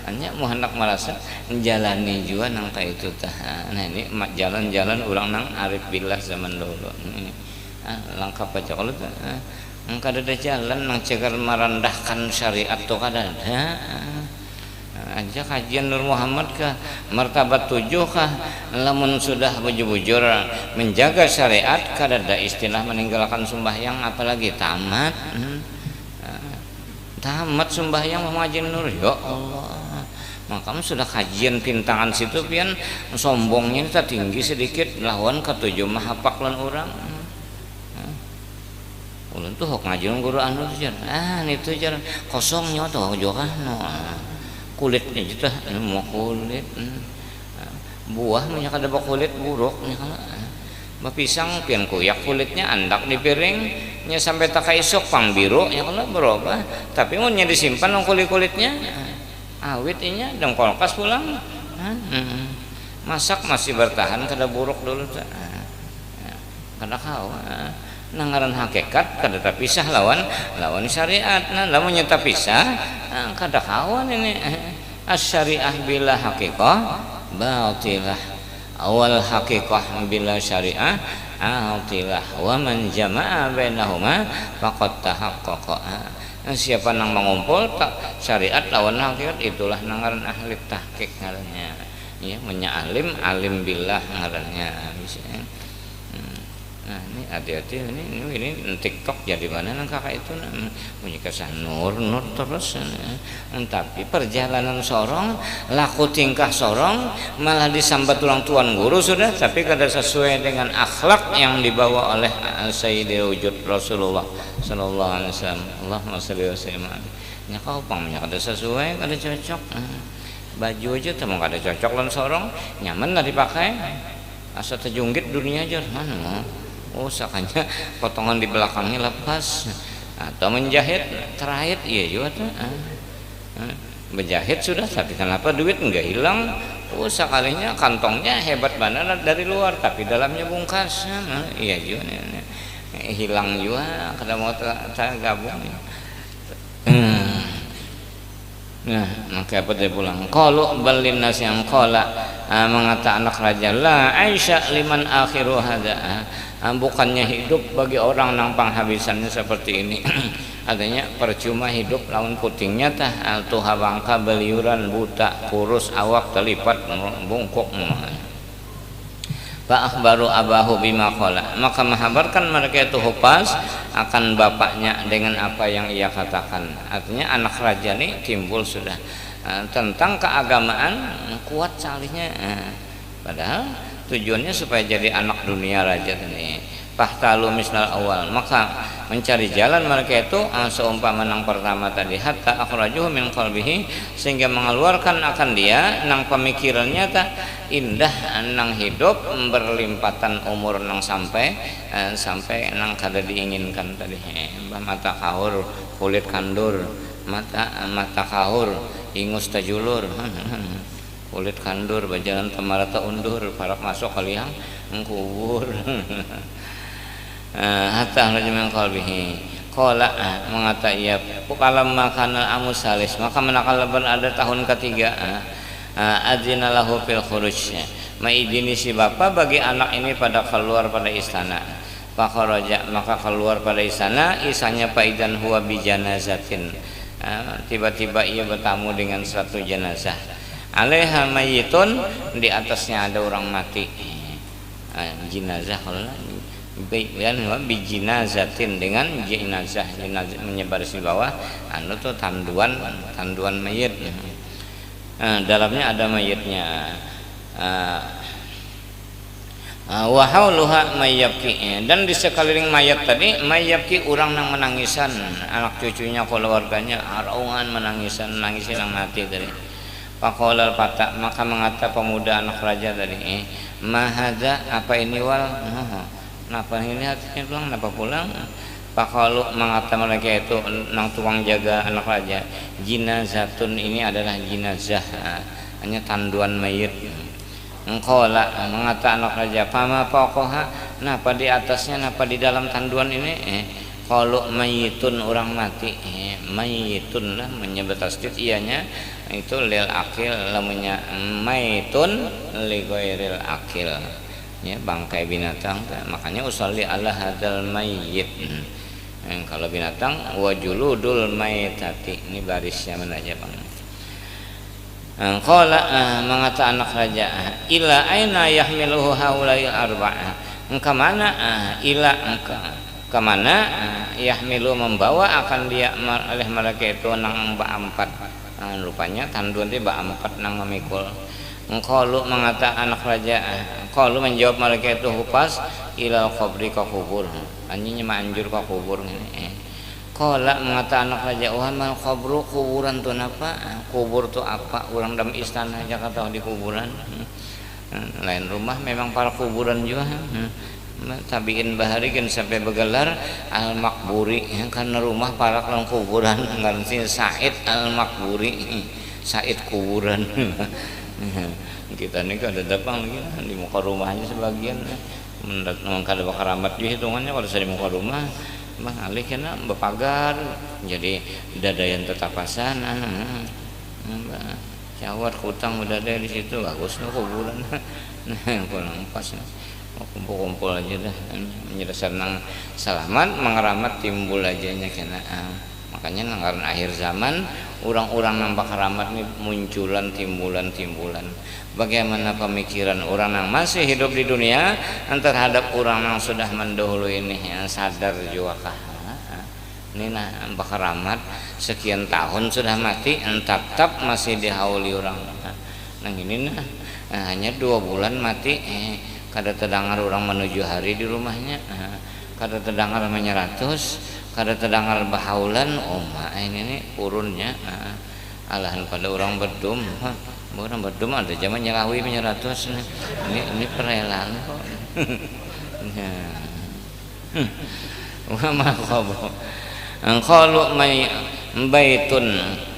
hanya mau hendak merasa menjalani juga nang kayak itu tah. Nah ini jalan-jalan orang nang arif billah zaman dulu langkah aja kalau tuh kada ada jalan nang cegar merendahkan syariat tuh kada ada aja kajian Nur Muhammad kah martabat 7 kah lamun sudah bujur-bujur menjaga syariat kada ada istilah meninggalkan sembahyang apalagi tamat sembahyang mengajian Nur ya Allah. Maka sudah kajian pintangan situ pian sombongnya kita tinggi sedikit lawan ketujuh mahapak lan orang ulun tuh hok ngajian guru anu tuh jar itu jar kosongnya tuh juga kulitnya juta mau kulit buah punya kada kulit buruknya kalau pisang pian kuyak kulitnya andak di piringnya sampai tak isok pang biru ya kalau berubah tapi mau disimpan kulitnya awitnya dan kulkas pulang masak masih bertahan kada buruk dulu kada kau nangaran hakikat kada terpisah lawan syariat. Nah lamun nyata pisah kada kawan ini syariah bila hakikah batilah awal hakikah bila syariah batilah wa man jama'a bainahuma faqad tahaqqaqa. Siapa nang mengumpul tak syariat lawan hakikat itulah nangaran ahli tahqiq ngarannya ya alim billah ngarannya bisa. Nah ini hati-hati ini TikTok jadi mana nang kakak itu punya kesan nur terus tapi perjalanan sorong laku tingkah sorong malah disambat ulang tuan guru sudah tapi kada sesuai dengan akhlak yang dibawa oleh Sayyidil Wujud Rasulullah sallallahu alaihi wasallam. Allahumma shalli wa sallim. Nya kau pangnya kada sesuai kada cocok baju aja temu kada cocok lan sorong nyaman lah dipakai asa terjunggit dunia aja mana sakanya potongan di belakangnya lepas atau menjahit terait iya juga tuh menjahit sudah tapi kenapa duit enggak hilang sekalinya kantongnya hebat banget dari luar tapi dalamnya bungkas iya juga hilang juga kada mau tergabung nah maka apa dia pulang kalau balin nas yang kola mengata anak raja la Aisyah liman akhiru hada bukannya hidup bagi orang nang panghabisannya seperti ini artinya percuma hidup lawan putingnya tah tuha bangka beliuran buta kurus awak terlipat bungkuk fa akhbaru abahu bima qala maka menghabarkan mereka itu hupas akan bapaknya dengan apa yang ia katakan artinya anak raja ini timbul sudah tentang keagamaan kuat salihnya padahal tujuannya supaya jadi anak dunia raja ini fahtalu misnal awal maka mencari jalan mereka itu seumpama nang pertama tadi hatta akhrajuhu min qalbihi sehingga mengeluarkan akan dia nang pemikirannya tak indah nang hidup berlimpatan umur nang sampai nang kada diinginkan tadi mata kahur kulit kandur mata kahur ingus tajulur kulit kandur bajalan tamarata undur parak masuk kaliang ngkubur hatta rajman qalbihi qala mengata ia kalam makan amus salis maka manakala berada tahun ketiga adzina lahu fil khuruj maidini si bapa bagi anak ini pada keluar pada istana fakharaja maka keluar pada istana isanya paidan huwa bi janazatin tiba-tiba ia bertamu dengan suatu jenazah alaiha mayitun di atasnya ada orang mati jenazah kalau bijinazatin dengan jenazah menyebar di bawah anu tuh tanduan mayit dalamnya ada mayitnya wa hauluha mayyabki dan di sekeliling mayat tadi mayyabki orang nang menangisan anak cucunya keluarganya araungan menangisan yang mati tadi faqala fata maka mengata pemuda anak raja tadi mahadza apa ini wal Napa ini hatinya pulang, napa pulang? Pak kalau mengatakan mereka itu nang tukang jaga anak raja, jinazatun ini adalah jinazah, hanya tanduan mayit. Engkau lah mengata anak raja, pama pokoha, napa di atasnya, napa di dalam tanduan ini? Kalau mayitun orang mati, mayitun lah menyebut tasdid ianya itu lil akil, lamunya mayitun li ghairil akil. Ya, bangkai binatang, makanya usolli ala hadal mayyit. Kalau binatang wajuludul maytati, ini barisnya mana aja Bang. Qala mengata anak raja, ila aina yahmiluhu haulail arba'ah. Engka mana ila engka kemana yahmilu membawa akan dia oleh mereka itu nang ba-4. Rupanya tanduan dia ba-4 nang memikul. Qalu mengata anak raja, qalu menjawab mereka itu hupas ila qabri ka kubur. Anjingnya manjur ka kubur ngene. Qala mengata anak raja, "Wa mal qabru kuburan tu apa? Kubur tu apa? Urang dalam istana aja kata di kuburan." Lain rumah memang para kuburan juga. Tabiin baharikan sampai begelar al-makburi, karena rumah para kelang kuburan ngaran Said al-makburi, Said kuburan. Kita ini kan ada dapang lagi di muka rumahnya sebagian memang kada bakaramat juga hitungannya kalau saya di muka rumah bang alih kena bepagar jadi dadayan tetapasan syawat hutang udah ada di situ bagus nih kuburan kurang pas kumpul-kumpul aja dah menyelesaikan nang selamat mengeramat timbul aja nya kena makanya nang akhir zaman orang-orang nampak keramat ini munculan timbulan bagaimana pemikiran orang yang masih hidup di dunia terhadap orang yang sudah mendahului ini yang sadar juga kah ini nampak keramat sekian tahun sudah mati tetap masih dihauli orang nah ini hanya 2 bulan mati kada terdengar orang menuju hari di rumahnya kada terdengar 100 kada terdengar bahaulan ini urunnya alahan pada orang berdum ada zaman nyelawi 100 ini perelaan kok wa ma qabru qalu may baitun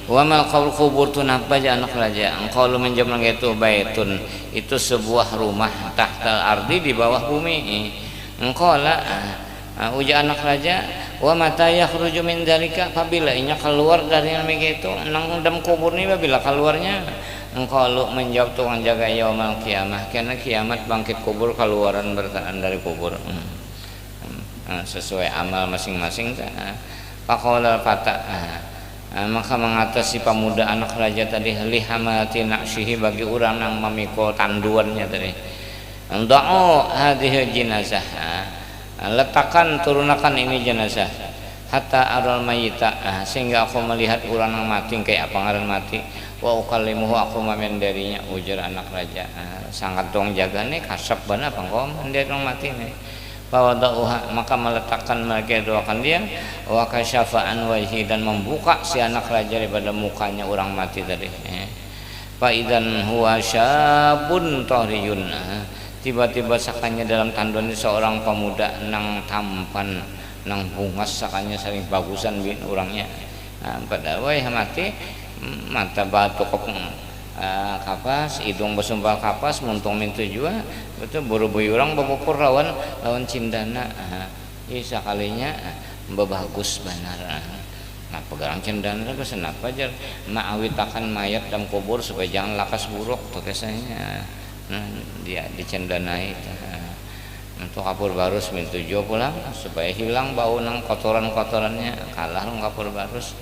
wa ma qabru kuburtun apa aja anak raja qalu menjawab itu baitun itu sebuah rumah tahtal ardi di bawah bumi qala uja anak raja wa mata yakhruju min dzalika apabila inya keluar dari yang begitu nang dalam kubur ini apabila keluarnya engkau menjawab tukang jaga yaumul kiamah karena kiamat bangkit kubur keluaran bertahan dari kubur sesuai amal masing-masing faqala fata maka mengatasi pemuda anak raja tadi lihamati naqsihi bagi orang yang memikul tanduannya tadi da'u hadhihi jinazah letakkan turunakan ini jenazah hatta aral mayita sehingga aku melihat orang yang mati kayak apa ngaran mati wa ukallimuhu aku mamen darinya ujar anak raja sangat dong jaga nih kasap bana pangkom dia orang mati nih bahwa dauha maka meletakkan mereka doakan dia wa kasyafa'an wajhi dan membuka si anak raja daripada mukanya orang mati tadi fa idan huwa syabun tahriyun tiba-tiba sakanya dalam tanduan seorang pemuda nang tampan nang bungas sakanya saling bagusan bin orangnya pada wah mati mata batu kapas hidung bersumpal kapas muntung mintu juga betul buru-buru orang bapupur lawan cindana isa kalinya bagus benar nah pegang cindana itu kenapa aja ma'awitakan mayat dalam kubur supaya jangan lakas buruk tuh kesanya dia dicendanai untuk kapur barus mintu jo pulang supaya hilang bau nang kotoran-kotorannya kalah nang kapur barus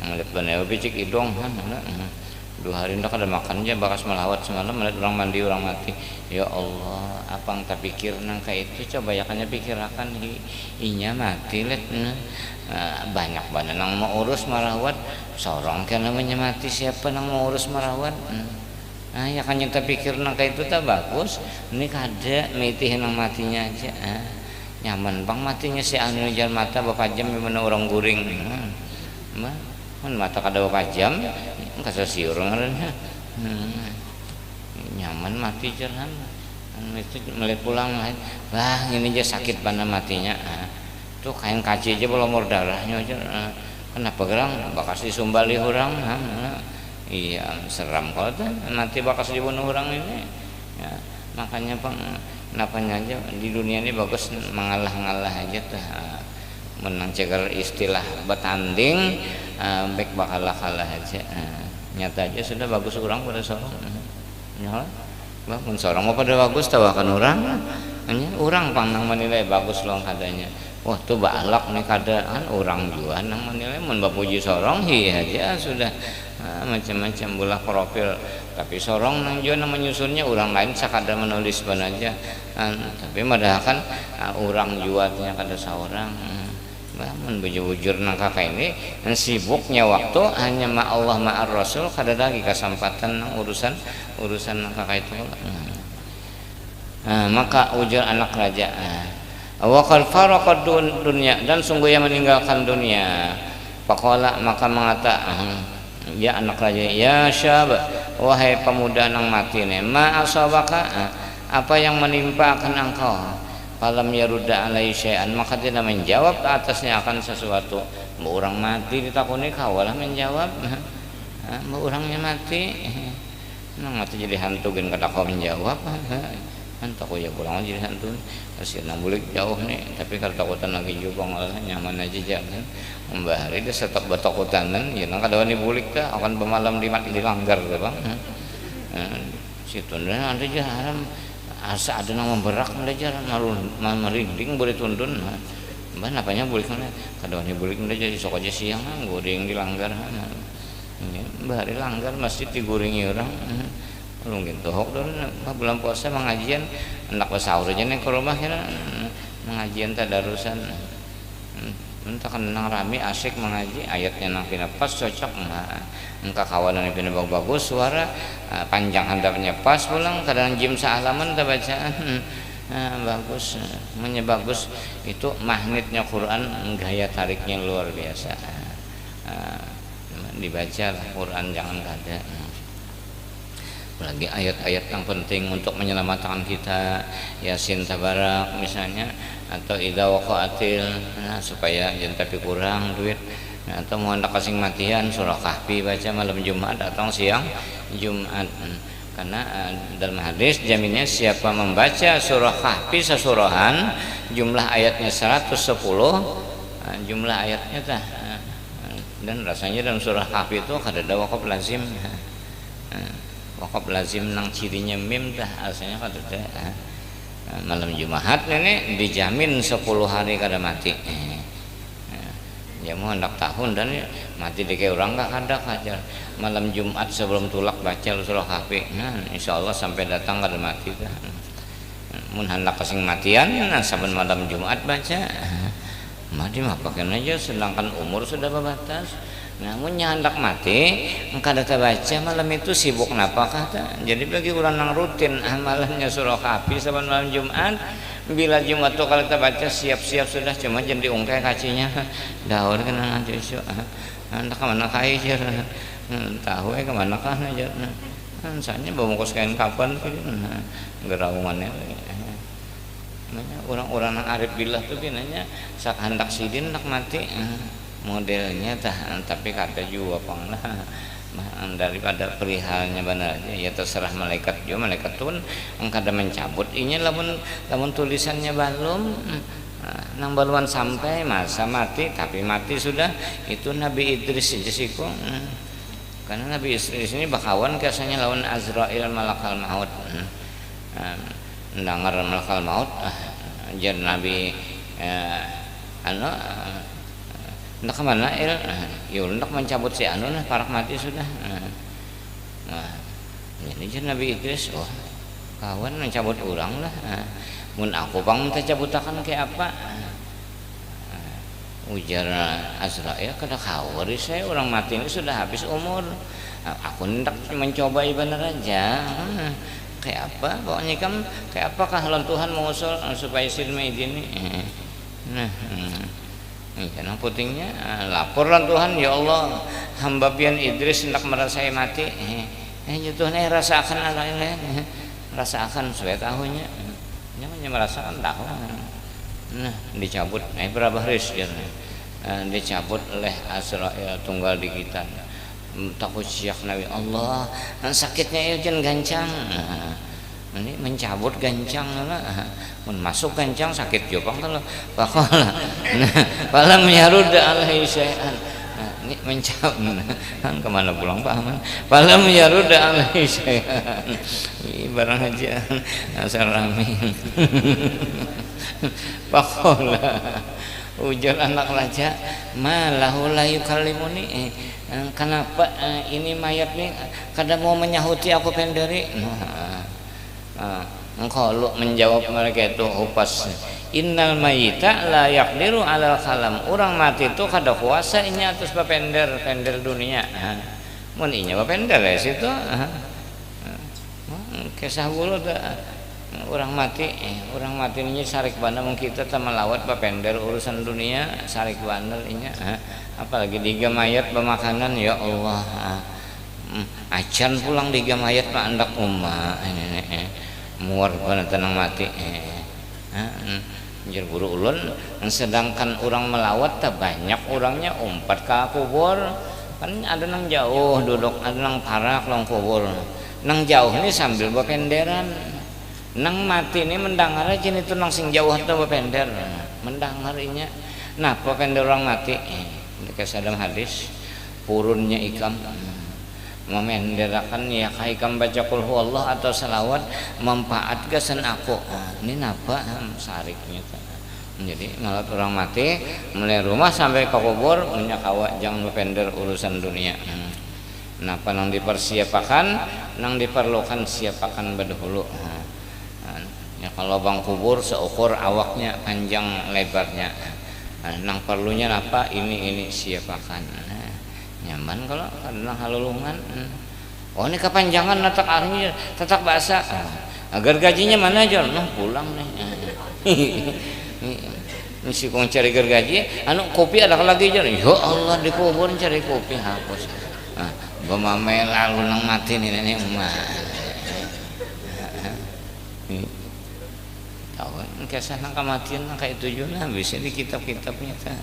ngeliat bener picik hidung 2 hari ndak ada makan aja bakas melawat semalam melihat orang mandi orang mati ya Allah apa yang tak pikir nang kayak itu coba yakannya pikirakan inya mati lihat banyak nang mau urus merawat sorong kan namanya mati siapa nang mau urus merawat ya kan yang terpikir nang kayak itu tak bagus ini kada mitihin nang matinya aja nyaman bang matinya si anu jar mata bapak jam mana orang guring mata kada bapak jam kasih siur ngarannya nyaman mati jalan Itu melihat pulang wah ini aja sakit pada matinya. Tuh kain kaci aja belum darahnya aja. Kenapa gerang bakas disumbali orang. Iya seram kalau tuh mati bakas dibunuh orang ini ya, makanya kenapanya aja di dunia ini bagus mengalah-ngalah aja tuh menang cegar istilah bertanding baik bakal kalah aja nyata aja sudah bagus orang pada sorong nyala bangun sorong mau pada bagus tawakan orang hanya orang pandang menilai bagus loh kadanya wah tuh balak nih kadaan orang juga nang menilai mun bapuji sorong iya aja sudah macam-macam bola profil tapi sorong nang juga menyusunnya orang lain sakadar menulis ban aja tapi padahal kan orang juatnya kada seorang mun bujur-bujur nang kakak ini sibuknya waktu hanya ma Allah ma Rasul kada lagi kesempatan nang urusan nang kakak itu maka ujar anak raja wa qad faraqad dunya dan sungguh yang meninggalkan dunia faqala maka mengata ya anak raja ya syab wahai pemuda nang mati ne ma asabaka apa yang menimpa akan engkau falam yarudda alai syai'an maka tidak menjawab atasnya akan sesuatu orang mati ditakuni kawalah menjawab orangnya mati nang mati jadi hantu gen kada kau menjawab hantu aku ya pulang jadi hantu kasih nang bulik jauh nih tapi kalau takutan lagi juga malah nyaman aja jangan membahari dia setap batakutanan ya nang kada wani bulik dah akan pemalam dilanggar tuh bang situ dan ada jalan asa ada nang memberak ada jalan merinding boleh tundun mbah napanya bulik kada wani bulik jadi sok aja siang goreng dilanggar bahari langgar masjid diguringi orang lungkin tohok dulu bulan puasa mengajian anak sahur aja nih ke rumah kira mengajian tadarusan entah kan nang rame asik mengaji ayatnya nang pina pas cocok engka kawanan pina bagus suara panjang handapnya pas pulang kadang jim sahalaman tak bacaan bagus bagus itu magnetnya Quran gaya tariknya luar biasa dibaca lah Quran jangan kada lagi ayat-ayat yang penting untuk menyelamatkan kita Yasin Tabarak misalnya atau Idza Waqa'atil supaya jangan tapi kurang duit atau mau hendak kasing matian surah Kahfi baca malam Jumat atau siang Jumat karena dalam hadis jaminnya siapa membaca surah Kahfi sesurahan jumlah ayatnya 110 jumlah ayatnya tah dan rasanya dalam surah Kahfi itu ada waqaf lazim waqaf lazim nang cirinya mim dah asalnya kada malam Jumat ini dijamin 10 hari kada mati ya mau hendak tahun dan mati di kayak orang kada kajar malam Jumat sebelum tulak baca surah Kahfi insyaallah sampai datang kada mati dah mun hendak kasing matian saben malam Jumat baca mati mah pakai aja sedangkan umur sudah berbatas namun hendak mati engkau data baca malam itu sibuk napa kata jadi bagi orang yang rutin amalannya surah Kahfi saban malam Jumat bila Jumat tuh kalau kita baca siap-siap sudah cuma jadi ungkai kacinya daur kena nanti isu hendak kemana kai jar tahu kemana kah aja misalnya bungkus kain kapan geraungannya orang-orang yang arif billah tuh binanya sak hendak sidin hendak mati modelnya tapi kata juga panglah daripada perihalnya benar aja ya terserah malaikat juga malaikat pun engkau ada mencabut ini lamun tulisannya belum nang baluan sampai masa mati tapi mati sudah itu Nabi Idris aja siku karena Nabi Idris ini bakawan biasanya lawan Azrail malakal maut dengar malakal maut ajar Nabi hendak kemana hendak mencabut si anu parak mati sudah jadi Nabi Idris kawan mencabut orang lah mun aku bang minta cabutakan kayak apa ujar Azrail kada kawari saya orang mati ini sudah habis umur aku hendak mencoba benar aja kayak apa pokoknya kan kayak apakah lawan Tuhan mengusul supaya silmi ini karena pentingnya laporan Tuhan ya Allah hamba pian Idris hendak merasai mati ya Tuhan rasakan ala rasakan supaya tahunya namanya merasakan tahu. Nah dicabut berapa hari sejarahnya, dicabut oleh Azrail tunggal di kita. Takut siak Nabi Allah sakitnya ya jangan gancang. Ini mencabut gancang lah, masuk gancang sakit jopang kalau pakola. Falam yarud alaihi syai'an. Ini mencabut kan kemana pulang Pak Aman. Falam yarud alaihi syai'an. Barang aja asal rame. Pakola ujar anak raja malahu la yukallimuni. Kenapa ini mayat nih kada mau menyahuti aku penderi. Engkau menjawab mereka itu upas innal mayita la yaqdiru alal kalam. Orang mati itu kada kuasa ini atas bapender dunia. Mun inya bapender ya situ. Kisah bulu orang mati ini sarik bandel mun kita teh melawat bapender urusan dunia sarik bandel inya. Apalagi diga mayat bemakanan ya Allah. Acan pulang diga mayat mah andak umma muar bana tenang mati anjir buru ulun. Sedangkan orang melawat tak banyak orangnya umpat ke kubur kan ada nang jauh duduk ada nang parak long kubur nang jauh ini sambil bapenderan nang mati ini mendengar aja itu nang sing jauh atau bapender mendangarinya. Nah bapender orang mati dikasih dalam hadis purunnya ikam memenderakan ya kaikam baca qul huwallah atau salawat manfaat kesan aku. Ini napa sariknya jadi malah orang mati mulai rumah sampai ke kubur menyakawa jangan bapender urusan dunia. Napa nang dipersiapakan nang diperlukan siapakan berdahulu. Ya kalau bang kubur seukur awaknya panjang lebarnya. Nang perlunya apa ini siapakan. Nyaman kalau karena halulungan. Oh ini kepanjangan natak artinya tatak bahasa. Agar gajinya mana aja, nah pulang nih. Misi kong cari gergaji, anu kopi ada lagi aja. Ya Allah di kubur cari kopi hapus. Bamame lalu nang mati nih nenek emak. Tahu kisah nang kematian nang kayak tujuan bisa di kitab-kitabnya kan.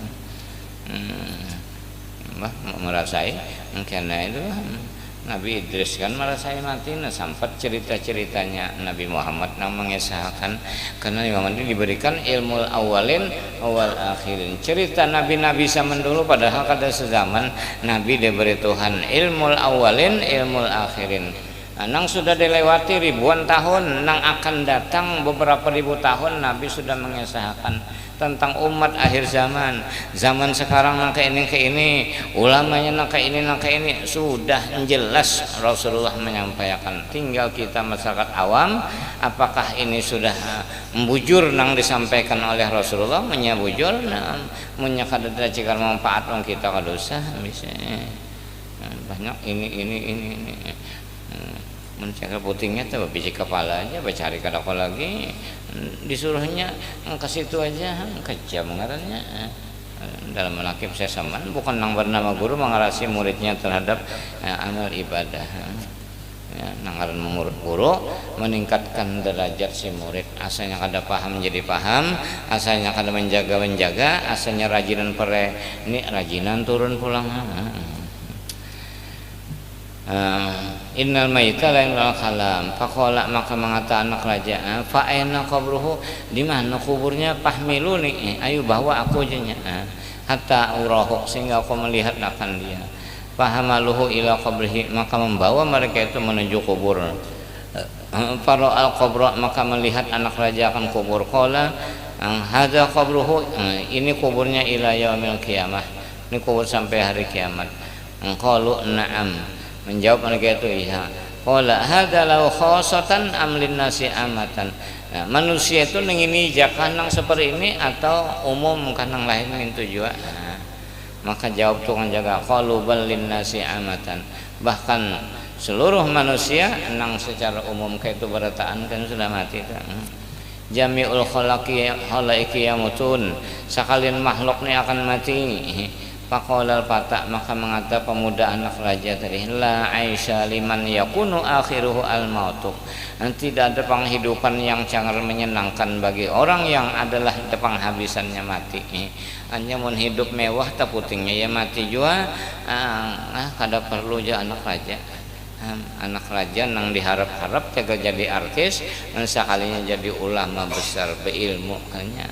Merasai karena itu Nabi Idris kan merasai mati. Nah sempat cerita-ceritanya Nabi Muhammad yang mengesahkan karena Imam ini diberikan ilmu awalin awal akhirin cerita Nabi-Nabi zaman dulu padahal kada sezaman Nabi diberi Tuhan ilmu awalin ilmu akhirin. Nang sudah dilewati ribuan tahun nang akan datang beberapa ribu tahun Nabi sudah mengesahkan tentang umat akhir zaman sekarang nang ke ini ulamanya nang ke ini sudah jelas Rasulullah menyampaikan. Tinggal kita masyarakat awam apakah ini sudah membujur nang disampaikan oleh Rasulullah menyabujur munya kada cikar manfaat wong kita kada usah bisa banyak ini mencari putingnya tuh biji kepala aja cari kadako lagi disuruhnya ke situ aja kejam ngarannya dalam menakib sesaman bukan nang bernama guru mengarasi muridnya terhadap amal ibadah nangaran mengurut guru meningkatkan derajat si murid asalnya kada paham menjadi paham asalnya kada menjaga asalnya rajinan pere ini rajinan turun pulang. Innal maita la yaqul kalam faqala maka mengata anak raja fa aina qabruhu di mana kuburnya fahmiluni ayo bawa aku jenya hatta urahu sehingga aku melihat akan dia fahamaluhu ila qabrihi maka membawa mereka itu menuju kubur faro al qabra maka melihat anak raja akan kubur qala hadza qabruhu ini kuburnya ila yaumil qiyamah ini kubur sampai hari kiamat qalu na'am menjawab mereka itu iya. Qala hadza law khassatan amlin nasi amatan. Nah, manusia itu ngini jakanang seperti ini atau umum kanang lain min tujuan. Maka jawab tukang jaga qalu bal lin nasi amatan. Bahkan seluruh manusia nang secara umum kayak itu berataan kan sudah mati kan. Jami'ul khalaqi yamutun. Sekalian makhluk ini akan mati. Faqala al-fata, maka mengata pemuda anak raja tadi, la aisha liman yakunu akhiruhu al-mautu. Tidak ada penghidupan yang sangat menyenangkan bagi orang yang adalah penghabisannya mati. Hanya mun hidup mewah tak putingnya ya mati jua. Kada perlu ja anak raja. Anak raja nang diharap-harap jaga jadi artis, sekalinya jadi ulama besar berilmu hanya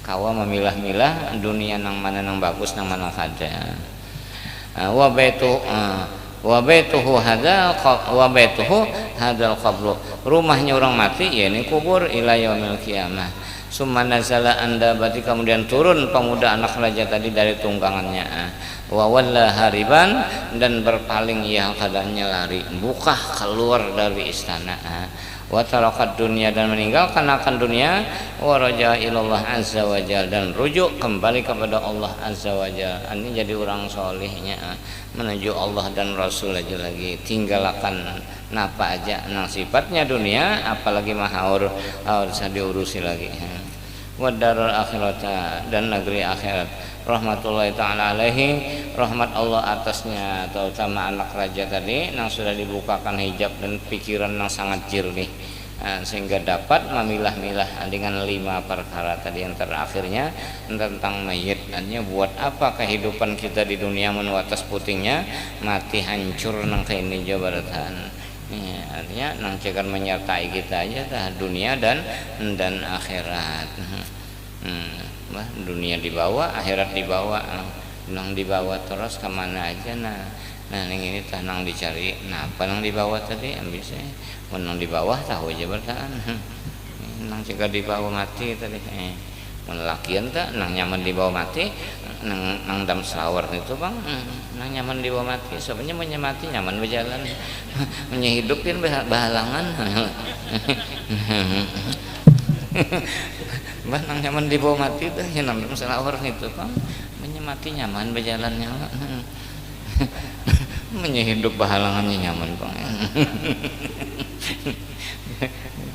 kawa memilah-milah dunia nang mana nang bagus nang mana kada. Wa baituhu hadzal qabru, rumahnya orang mati ya ini kubur ila yaumil qiyamah. Summa nazala anda, berarti kemudian turun pemuda anak raja tadi dari tunggangannya. Wa walla hariban, dan berpaling ia keadaannya lari, buka keluar dari istana. Wa tarakat dunia, dan meninggalkan akan dunia. Wa raja ilallah azza wa jalla, dan rujuk kembali kepada Allah azza wa jalla. Ini jadi orang solehnya menuju Allah dan Rasul aja lagi, tinggalkan napa aja nang sifatnya dunia, apalagi mahaur harus diurusi lagi. Wa darul akhirata, dan negeri akhirat. Rahmatullahi ta'ala alaihi, rahmat Allah atasnya, terutama anak raja tadi yang sudah dibukakan hijab dan pikiran yang sangat jernih, sehingga dapat memilah-milah dengan 5 perkara tadi yang terakhirnya tentang mayit. Hanya buat apa kehidupan kita di dunia menuatas putingnya mati hancur nang kaini jabaratan. Artinya nang cekan menyertai kita aja dah dunia dan akhirat. Dunia dibawa, akhirat dibawa, nang dibawa terus kemana aja. Nah ini tah nang dicari. Nah apa nang dibawa tadi bisa nang di bawah tahu aja bertaan. Nang jika dibawa mati tadi lakian tak nang nyaman dibawa mati, nang dam shower itu bang, nang nyaman dibawa mati sebenarnya mati nyaman berjalan menyehidupin bahalangan. Bah nang nyaman dibawa mati dah ya nang masalah orang itu kan menyemati nyaman berjalannya. Menyehidup bahalangannya nyaman bang.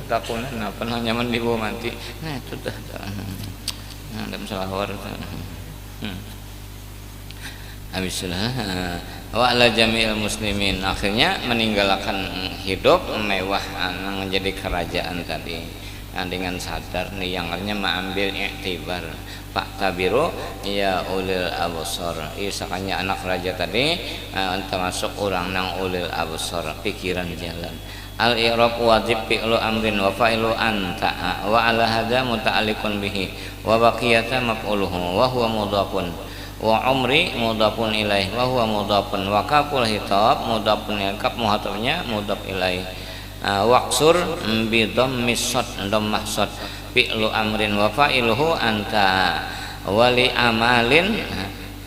Takunan apa nang nyaman dibawa mati. Nah itu dah nang masalah orang. Habislah wa ala jami'il muslimin, akhirnya meninggalkan hidup mewah menjadi kerajaan tadi. Dengan sadar nih yang artinya mengambil iktibar, Pak Tabiru ya ulil absar. Isakanya anak raja tadi termasuk orang nang ulil absar, pikiran jalan. Al i'rab wajib fi'lu amrin wa fa'ilu anta wa ala hadza muta'alliqun bihi wa baqiyata maf'uluhu wa huwa mudhafun wa umri mudhafun ilaih wa huwa mudhafun wa kaful hitab mudhafun ilaih, kaf muhatafnya mudhaf ilaih. Waqsur bi dhammis sad dhammah sad fi'lu amrin wa fa'iluhu anta wali amalin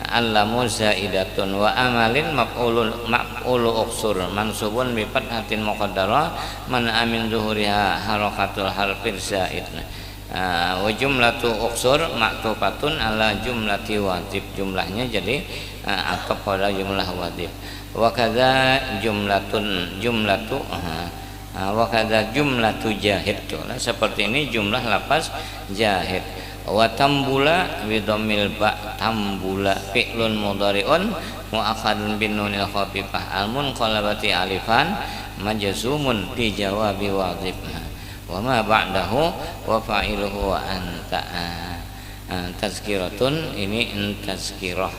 allamu zaidatun wa amalin maf'ulu uqsur mansubun bi fathatin muqaddarah man amin zuhuriha harakatul harfin zaid. Wa jumlatu uqsur ma'tufatun ala jumlati wajib, jumlahnya jadi ataf pada jumlah wajib. Wa kadza jumlatu wa kadza jumlatu jahid, seperti ini jumlah lafaz jahid. Wa tambula bi dhammil ba, tambula fi'lun mudhari'un mu'akhadun bin nunil khafifah al munqalabati alifan majzumun bi jawabi wajib wa ma ba'dahu wa fa'iluhu wa anta. Tazkiratun, ini tazkirah,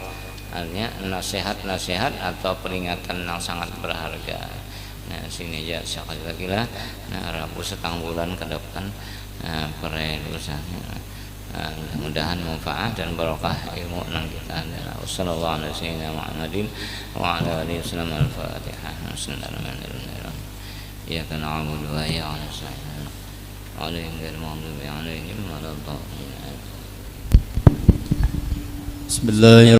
artinya nasihat-nasihat atau peringatan yang sangat berharga. Nah sini aja sekali lagi lah. Nah Rabu setengah bulan ke depan perelusannya. Mudah-mudahan manfaat dan barokah ilmu yang kita ada. Wassalamualaikum warahmatullahi wabarakatuh. Bismillahirrahmanirrahim. Ya kana abudu wa ya nasta'in. Alaihim ghairu maghdubi alaihim waladdallin. Bismillahirrahmanirrahim.